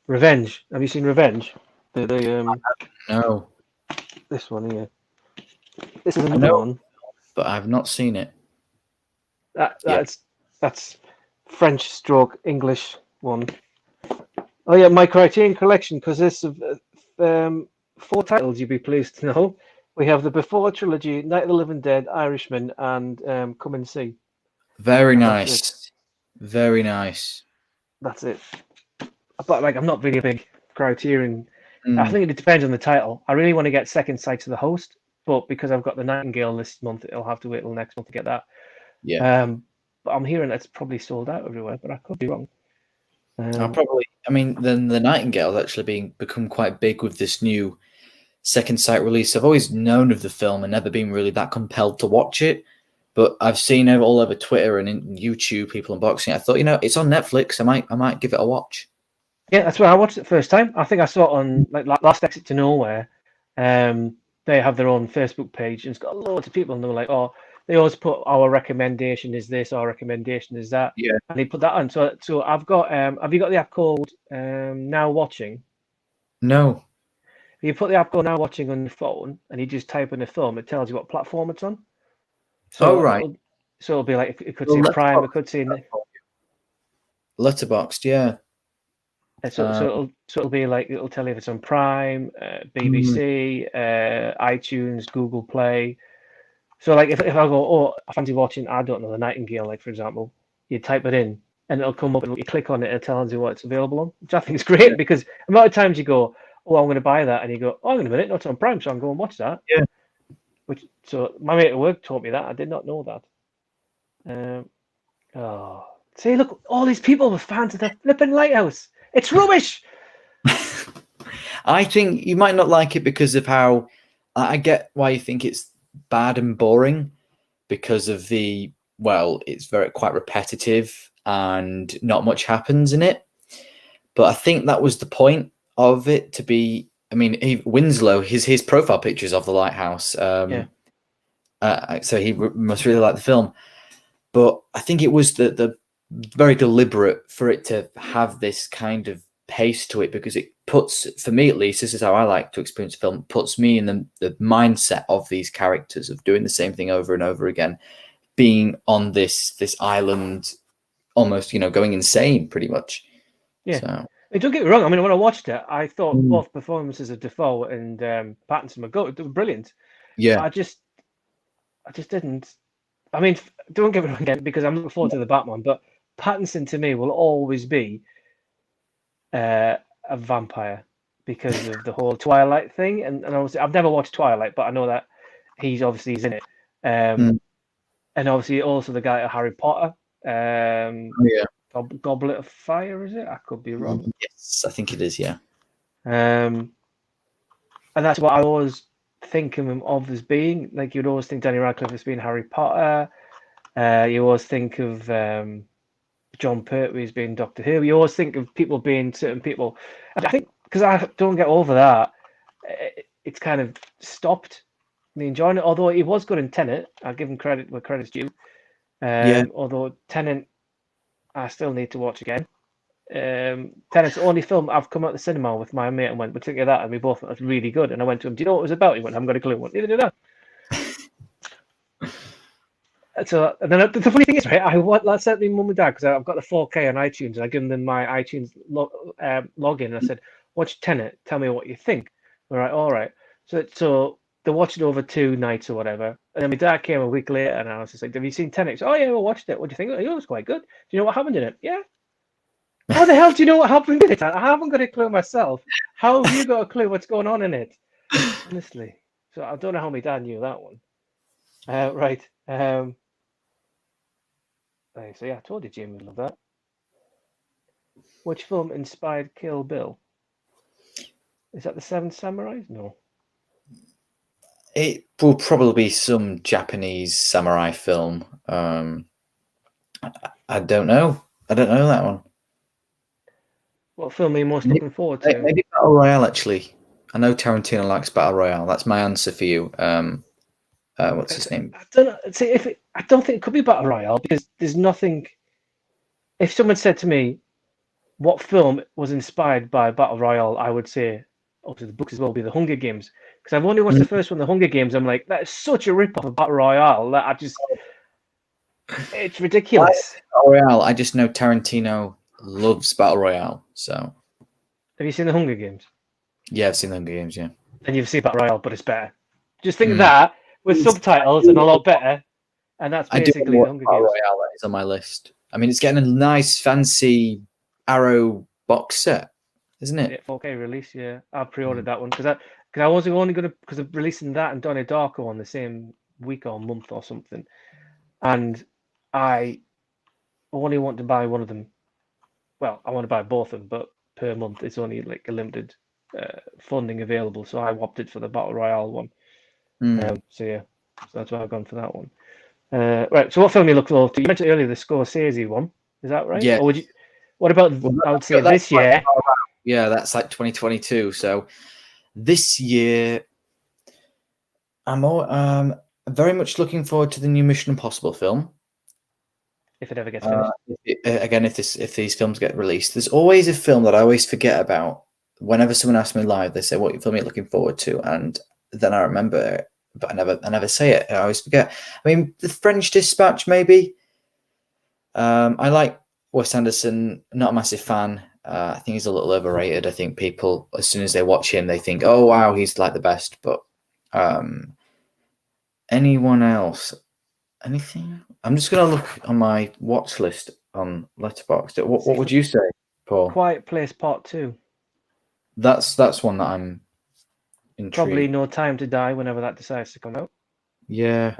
Revenge. Have you seen Revenge? No, This one here. This is I another know, one. but I've not seen it. That's French stroke English one. Oh yeah, my Criterion collection consists of 4 titles. You'd be pleased to know. We have the Before trilogy, Night of the Living Dead, Irishman, and Come and See. Very And nice. Very nice. That's it. But like, I'm not really a big Criterion. I Mm. think it depends on the title. I really want to get Second Sight to the Host, but because I've got the Nightingale this month, I'll have to wait till next month to get that. Yeah. But I'm hearing it's probably sold out everywhere, but I could be wrong. I mean, then the Nightingale's actually become quite big with this new Second Sight release. I've always known of the film and never been really that compelled to watch it, but I've seen it all over Twitter and in YouTube people unboxing it. I thought, it's on Netflix. I might give it a watch. Yeah, that's where I watched it first time. I think I saw it on like Last Exit to Nowhere. They have their own Facebook page and it's got loads of people and they were like, oh, they always put our recommendation is this, our recommendation is that. Yeah. And they put that on. So I've got have you got the app called Now Watching? No. If you put the app called Now Watching on your phone and you just type in a film, it tells you what platform it's on. So right. It'll be like it could say Prime, it could say Letterboxd, yeah. So it'll be like it'll tell you if it's on Prime, BBC, iTunes, Google Play. So like if I go, I fancy watching, I don't know, The Nightingale, like for example, you type it in and it'll come up and you click on it, it tells you what it's available on, which I think is great because a lot of times you go, oh, I'm going to buy that, and you go, oh, hang on a minute, no, it's on Prime, so I'm going to watch that. Yeah. So my mate at work taught me that. I did not know that. See, look, all these people were fans of the flipping Lighthouse. It's rubbish. I think you might not like it because of how I get why you think it's bad and boring because of it's quite repetitive and not much happens in it. But I think that was the point of it to be. I mean, Winslow, his profile pictures of the Lighthouse. So he must really like the film. But I think it was the very deliberate for it to have this kind of pace to it because it puts, for me at least, this is how I like to experience film, puts me in the mindset of these characters of doing the same thing over and over again, being on this island, almost, going insane pretty much. Yeah. So. Don't get me wrong. I mean, when I watched it, I thought both performances of Defoe and Pattinson were brilliant. Yeah. I just didn't. I mean, don't get me wrong again, because I'm looking forward to the Batman, but Pattinson to me will always be a vampire because of the whole Twilight thing. And obviously, I've never watched Twilight, but I know that he's in it. And obviously, also the guy at Harry Potter. Goblet of Fire, is it? I could be wrong. Yes, I think it is, yeah. And that's what I always think of him as being. Like, you'd always think Danny Radcliffe as being Harry Potter. You always think of John Pertwee as being Doctor Who. You always think of people being certain people. And I think, because I don't get over that, it's kind of stopped me enjoying it. Although he was good in Tenet. I'll give him credit where credit's due. Although Tenet, I still need to watch again. Tenet's the only film I've come out of the cinema with my mate and went, we'll take that, and we both thought it was really good. And I went to him, do you know what it was about? He went, I haven't got a clue. I went, neither do that. So, and then the funny thing is, right, I sent my mum and dad, because I've got the 4K on iTunes, and I give them my iTunes login, and I said, watch Tenet, tell me what you think. We're like, all right. So they watched it over 2 nights or whatever. And then my dad came a week later, and I was just like, have you seen Tenet? Oh, yeah, we watched it. What do you think? Oh, it was quite good. Do you know what happened in it? Yeah. How the hell do you know what happened in it? I haven't got a clue myself. How have you got a clue what's going on in it? Honestly. So I don't know how my dad knew that one. Right. So yeah, I told you Jamie would love that. Which film inspired Kill Bill? Is that The Seven Samurais? No. It will probably be some Japanese samurai film. I don't know. I don't know that one. What film are you most looking forward to? Maybe Battle Royale, actually. I know Tarantino likes Battle Royale. That's my answer for you. What's his name? I don't know. See, I don't think it could be Battle Royale because there's nothing. If someone said to me, "What film was inspired by Battle Royale?" I would say, obviously the book as well, would be The Hunger Games, because I've only watched the first one, The Hunger Games. I'm like, that is such a rip off of Battle Royale that it's ridiculous. Battle Royale. I just know Tarantino loves Battle Royale. So, have you seen The Hunger Games? Yeah, I've seen The Hunger Games. Yeah, and you've seen Battle Royale, but it's better. Just think of that with subtitles and a lot better, and that's basically The Hunger Battle Games. Royale is on my list. I mean, it's getting a nice, fancy Arrow box set, isn't it? 4K release, yeah. I pre-ordered that one because I wasn't only going to, because of releasing that and Donnie Darko on the same week or month or something, and I only want to buy one of them. Well, I want to buy both of them, but per month it's only like a limited funding available, so I opted for the Battle Royale one. So yeah, so that's why I've gone for that one. Right. So what film you look forward to? You mentioned earlier the Scorsese one. Is that right? Yeah. Or would you? What about? I would say this year. Yeah, that's like 2022. So this year, I'm very much looking forward to the new Mission Impossible film. If it ever gets finished. If these films get released, there's always a film that I always forget about. Whenever someone asks me live, they say, "What film are you looking forward to?" And then I remember it, but I never say it. I always forget. I mean, The French Dispatch, maybe. I like Wes Anderson. Not a massive fan. I think he's a little overrated. I think people, as soon as they watch him, they think, "Oh wow, he's like the best." But anyone else? Anything? I'm just gonna look on my watch list on Letterboxd. What would you say, Paul? Quiet Place Part 2. That's one that I'm intrigued. Probably No Time to Die whenever that decides to come out. Yeah.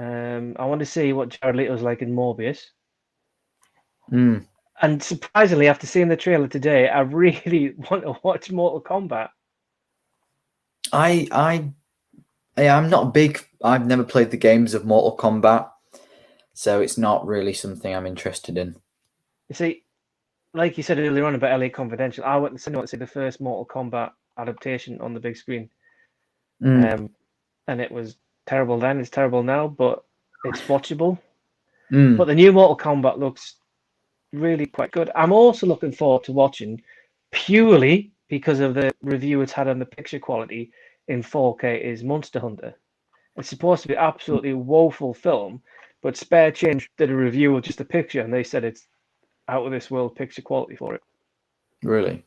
I want to see what Jared Leto's like in Morbius. And surprisingly, after seeing the trailer today, I really want to watch Mortal Kombat. I'm not big. I've never played the games of Mortal Kombat, so it's not really something I'm interested in. You see, like you said earlier on about LA Confidential, I went to see the first Mortal Kombat adaptation on the big screen. And it was terrible then, it's terrible now, but it's watchable. But the new Mortal Kombat looks really quite good. I'm also looking forward to watching, purely because of the review it's had on the picture quality in 4K, is Monster Hunter. It's supposed to be absolutely woeful film, but Spare Change did a review of just a picture, and they said it's out of this world picture quality for it. Really?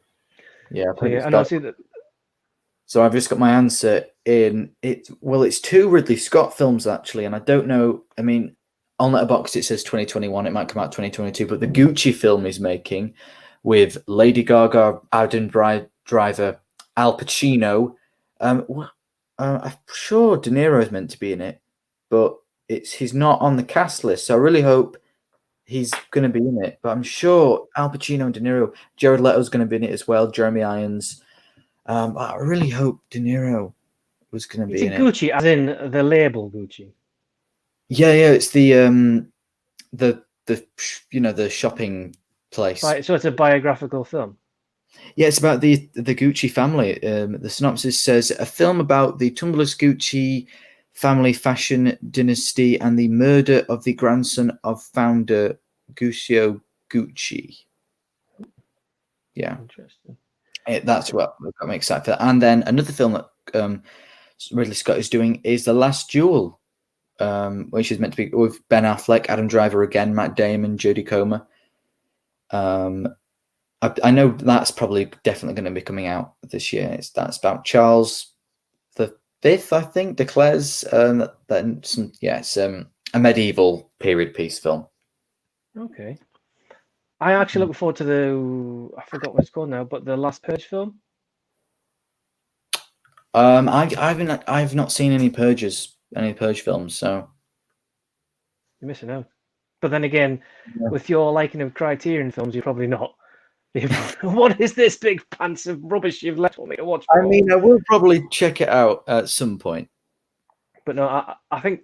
Yeah. And I see that. So I've just got my answer in it. Well, it's two Ridley Scott films actually, and I don't know. I mean, on Letterboxd it says 2021. It might come out 2022, but the Gucci film is making with Lady Gaga, Adam Driver, Al Pacino. I'm sure De Niro is meant to be in it, but he's not on the cast list. So I really hope he's going to be in it. But I'm sure Al Pacino and De Niro, Jared Leto's going to be in it as well. Jeremy Irons. I really hope De Niro was going to be in Gucci, as in the label Gucci. Yeah, it's the shopping place. Right, so it's a biographical film. Yeah, it's about the Gucci family. The synopsis says a film about the tumultuous Gucci family fashion dynasty and the murder of the grandson of founder Guccio Gucci. Yeah, interesting. That's what got me excited for that. And then another film that Ridley Scott is doing is The Last Duel, which is meant to be with Ben Affleck, Adam Driver again, Matt Damon, Jodie Comer. I know that's probably definitely going to be coming out this year. That's about Charles V, I think, declares it's a medieval period piece film. Okay. I actually look forward to I forgot what it's called now, but the Last Purge film. I've not seen any Purge films, so you're missing out. But then again, with your liking of Criterion films, you're probably not. What is this big pants of rubbish you've left for me to watch? I will probably check it out at some point. But no, I think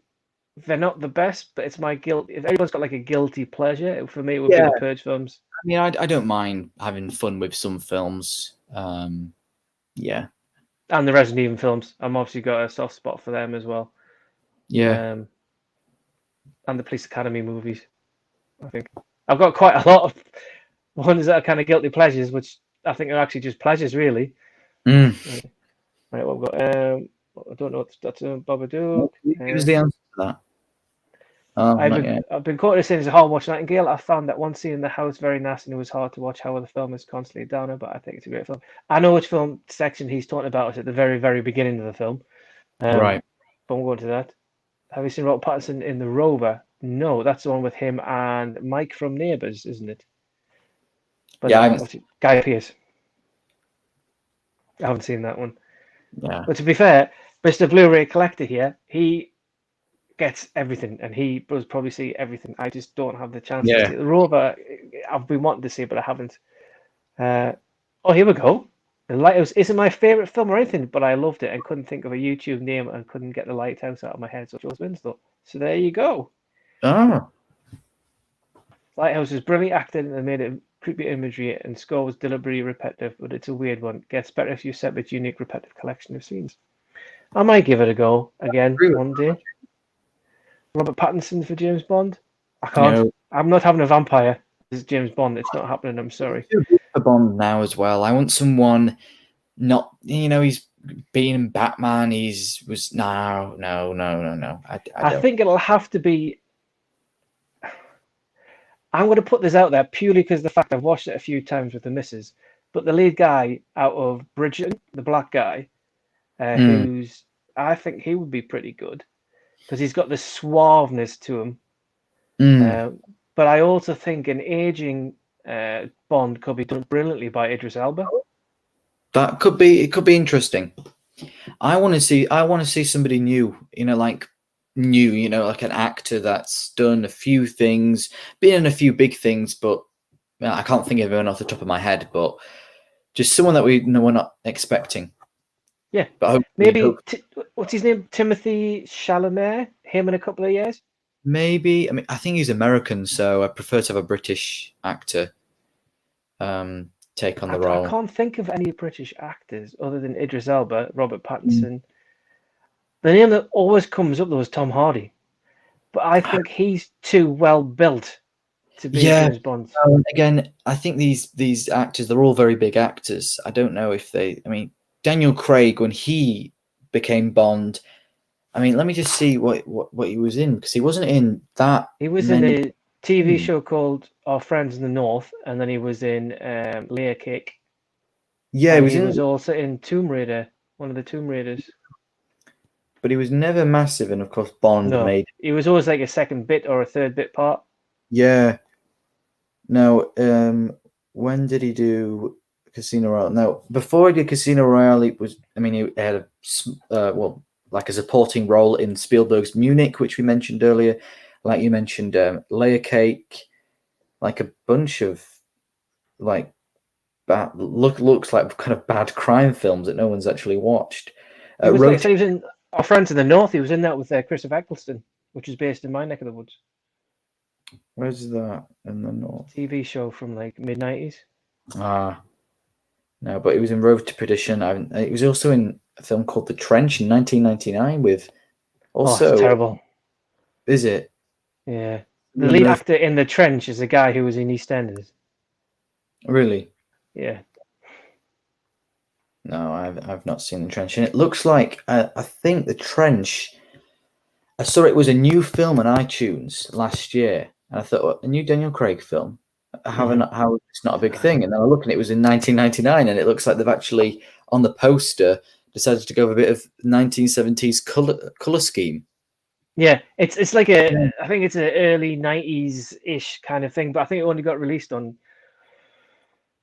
they're not the best, but it's my guilt. If everyone's got like a guilty pleasure, for me it would be the Purge films. I mean, I don't mind having fun with some films. Yeah. And the Resident Evil films. I'm obviously got a soft spot for them as well. Yeah. And the Police Academy movies. I think I've got quite a lot of ones that are kind of guilty pleasures, which I think are actually just pleasures, really. Right, what we've got. I don't know. That's Babadook. What was the answer to that? I've been quoted as saying it's a hard watch Nightingale. I found that one scene in the house very nasty and it was hard to watch. However, the film is constantly a downer, but I think it's a great film. I know which film section he's talking about. It's at the very, very beginning of the film. Right. But we'll go into that. Have you seen Robert Pattinson in The Rover? No, that's the one with him and Mike from Neighbours, isn't it? But yeah, Guy Pearce. I haven't seen that one. Yeah. But to be fair, Mr. Blu-ray collector here, he gets everything, and he does probably see everything. I just don't have the chance to see it. The Rover, I've been wanting to see it, but I haven't. Oh, here we go. The Lighthouse isn't my favourite film or anything, but I loved it and couldn't think of a YouTube name and couldn't get The Lighthouse out of my head, so it was Winslow. So there you go. Oh. Lighthouse is brilliantly acted and made it creepy imagery, and score was deliberately repetitive, but it's a weird one. Gets better if you set with unique repetitive collection of scenes. I might give it a go again one day. Robert Pattinson for James Bond? I can't. No. I'm not having a vampire. This is James Bond. It's not happening. I'm sorry. For Bond now as well. I want someone not. He's being Batman. No. I think it'll have to be. I'm going to put this out there purely because of the fact I've watched it a few times with the missus. But the lead guy out of Bridgerton, the black guy, who's I think he would be pretty good because he's got the suaveness to him. But I also think an aging Bond could be done brilliantly by Idris Elba. That could be. It could be interesting. I want to see somebody new. Like an actor that's done a few things, been in a few big things, but I can't think of anyone off the top of my head. But just someone that we're not expecting. Yeah, but maybe what's his name? Timothy Chalamet. Him in a couple of years. Maybe. I mean, I think he's American, so I prefer to have a British actor take on the role. I can't think of any British actors other than Idris Elba, Robert Pattinson. The name that always comes up though is Tom Hardy, but I think he's too well built to be James Bond. Again, I think these actors, they're all very big actors. I don't know if they. I mean, Daniel Craig, when he became Bond. I mean, let me just see what he was in, because he wasn't in that. He was in a TV show called Our Friends in the North, and then he was in Layer Cake. Yeah, he was also in Tomb Raider, one of the Tomb Raiders. But he was never massive, and of course Bond made. He was always like a second bit or a third bit part. Yeah. No. When did he do Casino Royale? No, before he did Casino Royale, he had like a supporting role in Spielberg's Munich, which we mentioned earlier. Like you mentioned, Layer Cake, like a bunch of like bad looks like kind of bad crime films that no one's actually watched. He was in Our Friends in the North. He was in that with Christopher Eccleston, which is based in my neck of the woods. Where's that in the North? TV show from like mid-90s. No, but he was in Road to Perdition. He was also in a film called The Trench in 1999 with also. It's terrible. Is it? Yeah. The lead actor in The Trench is the guy who was in EastEnders. Really? Yeah. No, I've not seen The Trench, and it looks like I think The Trench. I saw it was a new film on iTunes last year, and I thought, a new Daniel Craig film. How it's not a big thing, and then I look and it was in 1999, and it looks like they've actually on the poster decided to go with a bit of 1970s color scheme. Yeah, it's like I think it's an early 90s ish kind of thing, but I think it only got released on.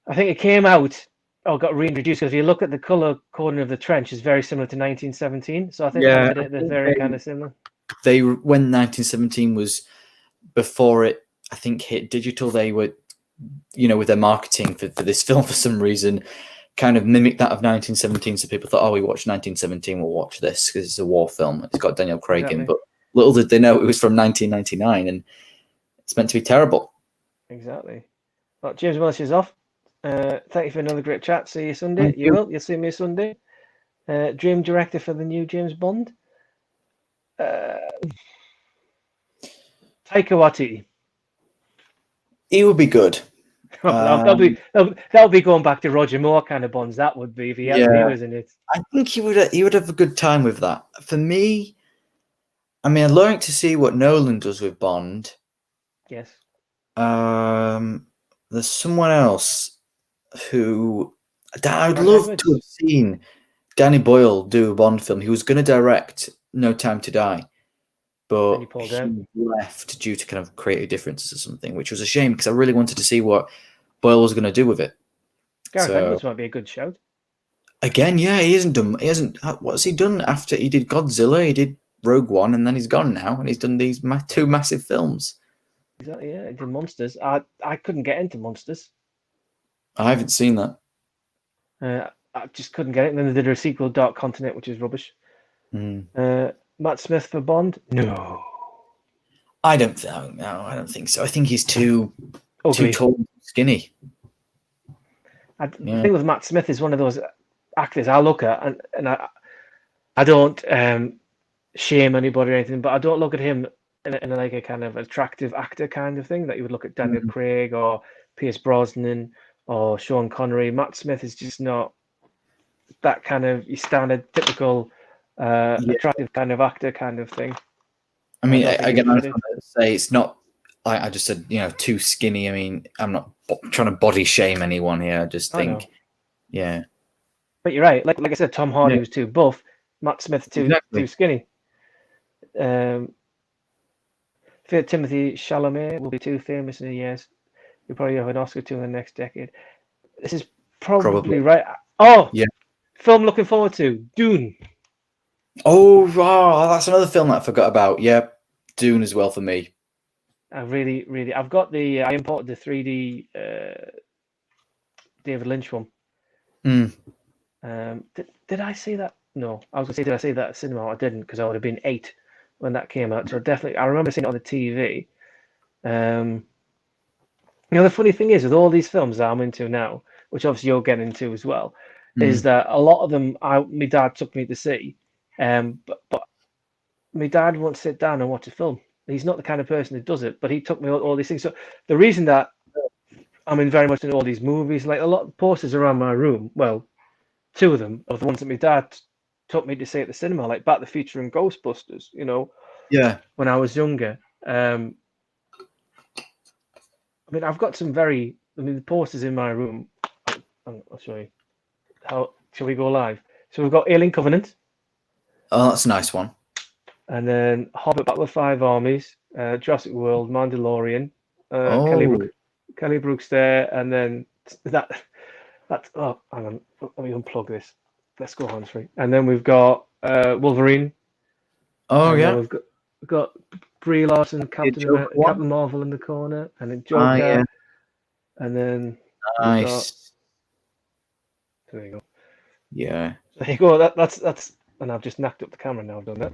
I think it came out or got reintroduced because if you look at the color coding of The Trench, is very similar to 1917. So I think they're very kind of similar. When 1917 was before it, I think hit digital, they were, with their marketing for this film for some reason, kind of mimicked that of 1917. So people thought, we watched 1917, we'll watch this because it's a war film. It's got Daniel Craig in, but little did they know it was from 1999, and it's meant to be terrible. Exactly. Well, James Welsh is off. Thank you for another great chat. See you Sunday. You'll see me Sunday. Dream director for the new James Bond. Taika Waititi. He would be good. That'll be going back to Roger Moore kind of Bonds. That would be if he was in it. I think he would have a good time with that. For me, I mean, I'd like to see what Nolan does with Bond. Yes. There's someone else who I'd love to have seen Danny Boyle do a Bond film. He was going to direct No Time to Die, but he left due to kind of creative differences or something, which was a shame because I really wanted to see what Boyle was going to do with it. Gareth Edwards might be a good shout. Again, yeah, he hasn't. What's he done after he did Godzilla? He did Rogue One, and then he's gone now, and he's done these two massive films. Exactly, yeah, he did Monsters. I couldn't get into Monsters. I haven't seen that. I just couldn't get it. And then they did a sequel, Dark Continent, which is rubbish. Matt Smith for Bond? No. I don't think so. I think he's too tall, skinny. The thing with Matt Smith is one of those actors I look at, and I don't shame anybody or anything, but I don't look at him in like a kind of attractive actor kind of thing that you would look at Daniel Craig or Pierce Brosnan or Sean Connery. Matt Smith is just not that kind of your standard, typical, attractive kind of actor kind of thing. I mean, again, I was going to say it's not. I just said too skinny. I mean, I'm not trying to body shame anyone here. I just think, yeah. But you're right. Like I said, Tom Hardy was too buff. Matt Smith too skinny. Timothy Chalamet will be too famous in the years. He'll probably have an Oscar too in the next decade. This is probably right. Oh, yeah. Film looking forward to Dune. Oh, that's another film that I forgot about. Yeah, Dune as well for me. I really, I've got I imported the 3D David Lynch one. Did I see that? No, I was gonna say, did I see that at cinema? I didn't, because I would have been 8 when that came out. So definitely, I remember seeing it on the TV. The funny thing is with all these films that I'm into now, which obviously you're getting into as well, is that a lot of them, my dad took me to see, but my dad won't sit down and watch a film. He's not the kind of person that does it, but he took me all these things. So the reason that I'm in very much into all these movies, like a lot of posters around my room, well, 2 of them are the ones that my dad took me to see at the cinema, like Back to the Future and Ghostbusters, Yeah. when I was younger. I mean, I've got some the posters in my room. I'll show you. Shall we go live? So we've got Alien Covenant. Oh, that's a nice one. And then Hobbit, Battle of 5 Armies, Jurassic World, Mandalorian, Kelly Brook's there, and then that's hang on, let me unplug this. Let's go hands free. And then we've got Wolverine. Oh yeah. We've got Brie Larson, Captain Marvel in the corner, and then Joker. Yeah. And then nice. There you go. Yeah. There you go. That's and I've just knocked up the camera now. I've done that.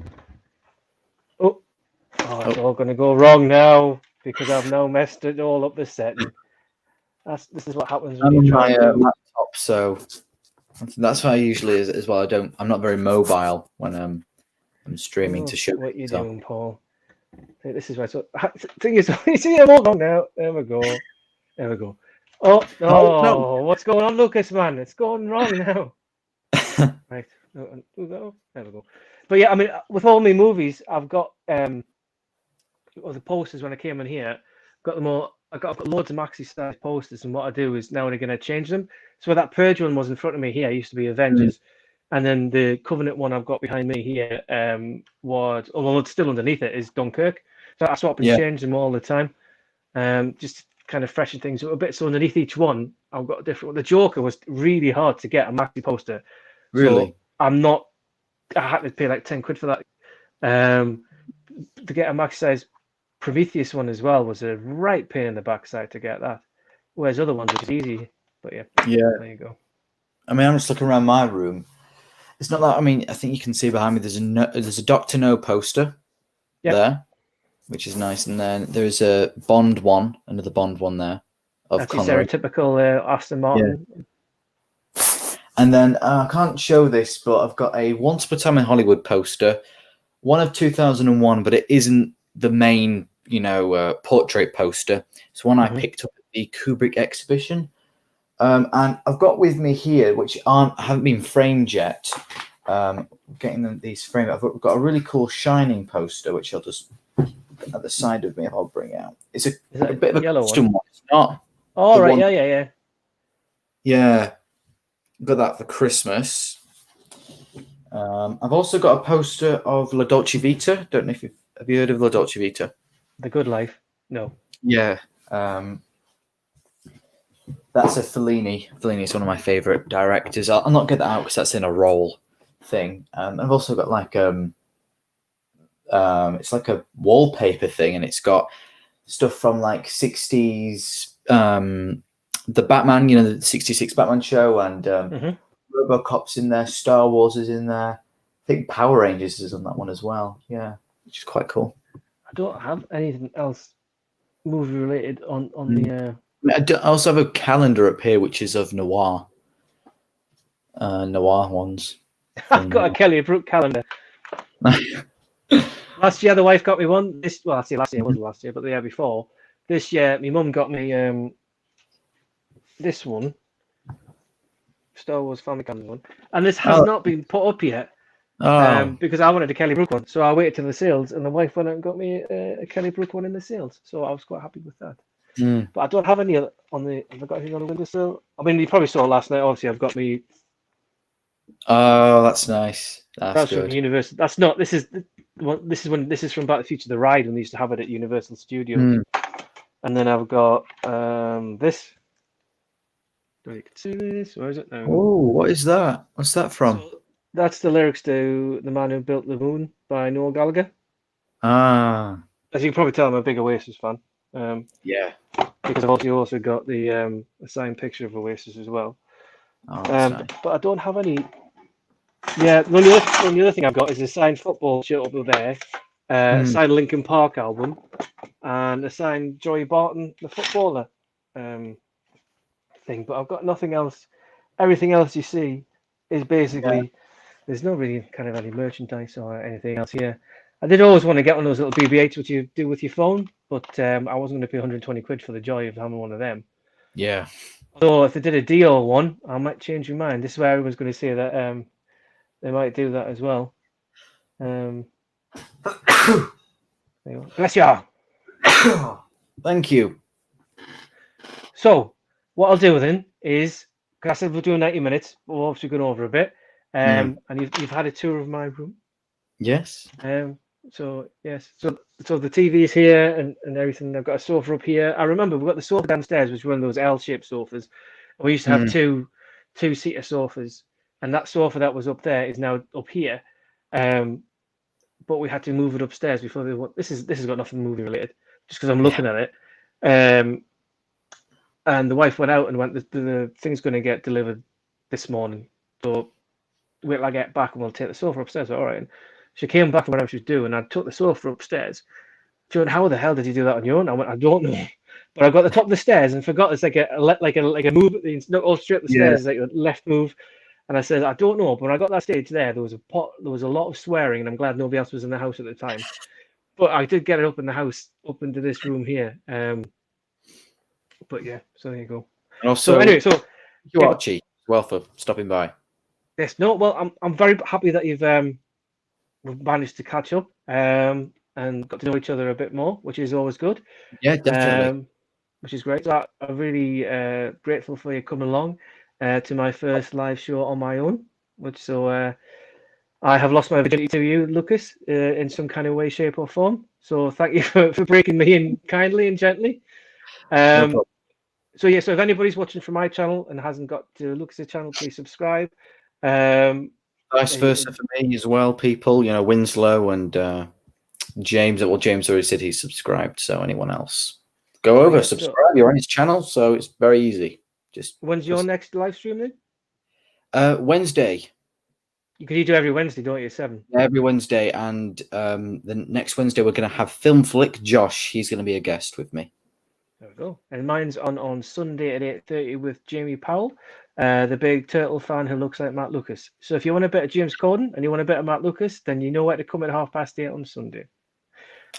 It's all going to go wrong now because I've now messed it all up. The setting. This is what happens when you try my laptop, so that's why I usually is as well. I'm not very mobile when I'm streaming to show. What you doing, Paul? This is right. So thing is, you see, I'm all wrong now. There we go. Oh no! What's going on, Lucas? Man, it's going wrong now. Right. There we go. But yeah, I mean, with all my movies, I've got the posters when I came in here. Got them all. I've got loads of maxi size posters, and what I do is now and again I change them. So that Purge one was in front of me here. It used to be Avengers, and then the Covenant one I've got behind me here was, although it's still underneath it, is Dunkirk. So I swap and change them all the time, just to kind of freshen things up a bit. So underneath each one, I've got a different one. The Joker was really hard to get a maxi poster. Really, so I had to pay like 10 quid for that. To get a maxi size Prometheus one as well was a right pain in the backside to get that. Whereas other ones are just easy. But yeah, there you go. I mean, I'm just looking around my room. It's not that. I mean, I think you can see behind me. There's a Doctor No poster. there, which is nice. And then there's a Bond one, another Bond one there of That's your Connery. stereotypical Aston Martin. Yeah. And then I can't show this, but I've got a Once Upon a Time in Hollywood poster, one of 2001, but it isn't the main, portrait poster. It's one I picked up at the Kubrick exhibition. And I've got with me here, which haven't been framed yet. Getting these framed. I've got a really cool Shining poster, which I'll just put at the side of me if I'll bring out. It's a bit of a yellow custom one. It's not. Oh, right. Yeah. Yeah. Got that for Christmas. I've also got a poster of La Dolce Vita. Don't know if have you heard of La Dolce Vita? The Good Life. No. Yeah. That's a Fellini. Fellini is one of my favorite directors. I'll not get that out because that's in a roll thing. I've also got like it's like a wallpaper thing, and it's got stuff from like 60s, the Batman, the 66 Batman show, and RoboCop's in there, Star Wars is in there. I think Power Rangers is on that one as well. Yeah, which is quite cool. I don't have anything else movie related on the. I also have a calendar up here, which is of noir ones. I've got a Kelly Brook calendar. Last year, the wife got me one. Last year wasn't last year, but the year before. This year, my mum got me this one, Star Wars Family Calendar one, and this has not been put up yet because I wanted a Kelly Brook one. So I waited till the sales, and the wife went out and got me a Kelly Brook one in the sales. So I was quite happy with that. But I don't have any on the. Have I got anything on the windowsill? I mean, you probably saw last night. Obviously, I've got me. Oh, that's nice. That's good. From Universal. That's not. This is from Back to the Future, the ride when they used to have it at Universal Studios. And then I've got this. Do I can see this? Where is it now? Oh, what is that? What's that from? So that's the lyrics to "The Man Who Built the Moon" by Noel Gallagher. Ah. As you can probably tell, I'm a big Oasis fan. Yeah. Because I've also got the a signed picture of Oasis as well. Oh, nice. But I don't have any. Yeah, the only other thing I've got is a signed football shirt over there, a signed Linkin Park album, and a signed Joey Barton, the footballer, thing. But I've got nothing else. Everything else you see is basically there's not really kind of any merchandise or anything else here. I did always want to get one of those little BB-8s which you do with your phone, but I wasn't going to pay 120 quid for the joy of having one of them. Yeah. So if they did a deal one, I might change my mind. This is where everyone's going to say that they might do that as well. Bless you. Thank you. So what I'll do then is, because I said we're doing 90 minutes, but we're obviously going over a bit. And you've had a tour of my room. Yes. So yes, so the TV is here and everything. I've got a sofa up here. I remember we've got the sofa downstairs, which is one of those L-shaped sofas. And we used to have two-seater sofas, and that sofa that was up there is now up here. But we had to move it upstairs before they went. This has got nothing movie related, just because I'm looking at it. And the wife went out and went, the thing's going to get delivered this morning. So wait till I get back and we'll take the sofa upstairs. All right. And she came back from whatever she was doing. I took the sofa upstairs. She went, how the hell did you do that on your own? I went, I don't know. But I got to the top of the stairs and forgot it's like a move. Not all straight up the stairs, like a left move. And I said, I don't know. But when I got that stage there was a lot of swearing, and I'm glad nobody else was in the house at the time. But I did get it up in the house, up into this room here. But yeah, so there you go. And also, so anyway, you Archie as well for stopping by. Yes, no, well, I'm very happy that you've we've managed to catch up and got to know each other a bit more, which is always good. Yeah, definitely. Which is great. So I'm really grateful for you coming along to my first live show on my own. I have lost my virginity to you, Lucas, in some kind of way, shape, or form. So thank you for breaking me in kindly and gently. So if anybody's watching from my channel and hasn't got to Lucas's channel, please subscribe. Vice versa for me as well, people. Winslow and James. Well, James already said he's subscribed. So anyone else, go over, subscribe. You're on his channel, so it's very easy. When's your next live stream then? Wednesday. Because you do every Wednesday, don't you? 7. Every Wednesday, and the next Wednesday we're going to have Film Flick Josh. He's going to be a guest with me. There we go. And mine's on Sunday at 8:30 with Jamie Powell, the big turtle fan who looks like Matt Lucas. So if you want a bit of James Corden and you want a bit of Matt Lucas, then you know where to come at 8:30 on Sunday.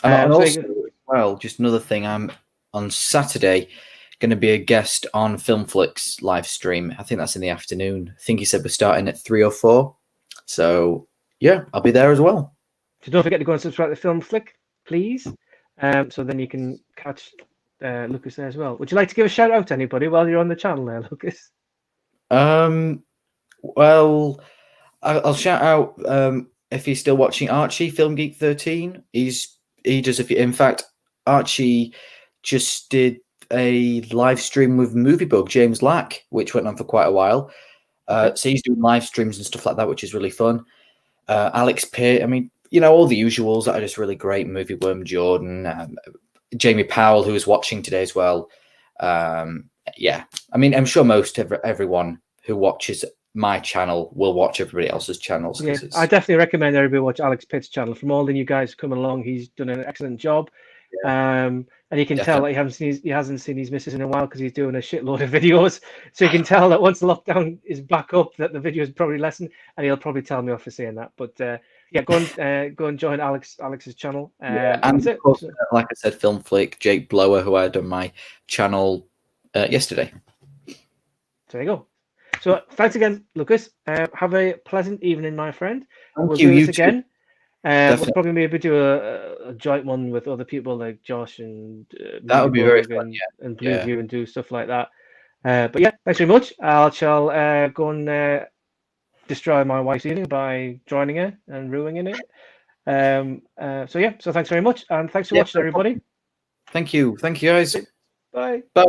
And also, well, just another thing, I'm on Saturday going to be a guest on Film Flick's live stream. I think that's in the afternoon. I think he said we're starting at 3 or 4. So yeah, I'll be there as well. So don't forget to go and subscribe to Film Flick, please. So then you can catch Lucas there as well. Would you like to give a shout out to anybody while you're on the channel there, Lucas? Well, I'll shout out if he's still watching Archie, Film Geek 13. He does in fact, Archie just did a live stream with Movie Bug, James Lack, which went on for quite a while. So he's doing live streams and stuff like that, which is really fun. Alex Pitt, I mean, all the usuals that are just really great. Movie Worm Jordan, Jamie Powell, who was watching today as well. Yeah, I mean, I'm sure most everyone who watches my channel will watch everybody else's channels. Yeah, I definitely recommend everybody watch Alex Pitt's channel. From all the new guys coming along, he's done an excellent job. Yeah. And you can tell that he hasn't seen his missus in a while because he's doing a shitload of videos. So you can tell that once lockdown is back up, that the video is probably lessened, and he'll probably tell me off for saying that. But yeah, go and join Alex's channel. And of course, like I said, Film Flick, Jake Blower, who I had on my channel yesterday. So there you go. So thanks again, Lucas. Have a pleasant evening, my friend. We'll do this again. We'll probably maybe do a joint one with other people like Josh and that would be very fun, and Blueview and do stuff like that. But yeah, thanks very much. I shall go and destroy my wife's evening by joining her and ruining it. So yeah, so thanks very much, and thanks for watching, everybody. Thank you, guys. Bye. Bye.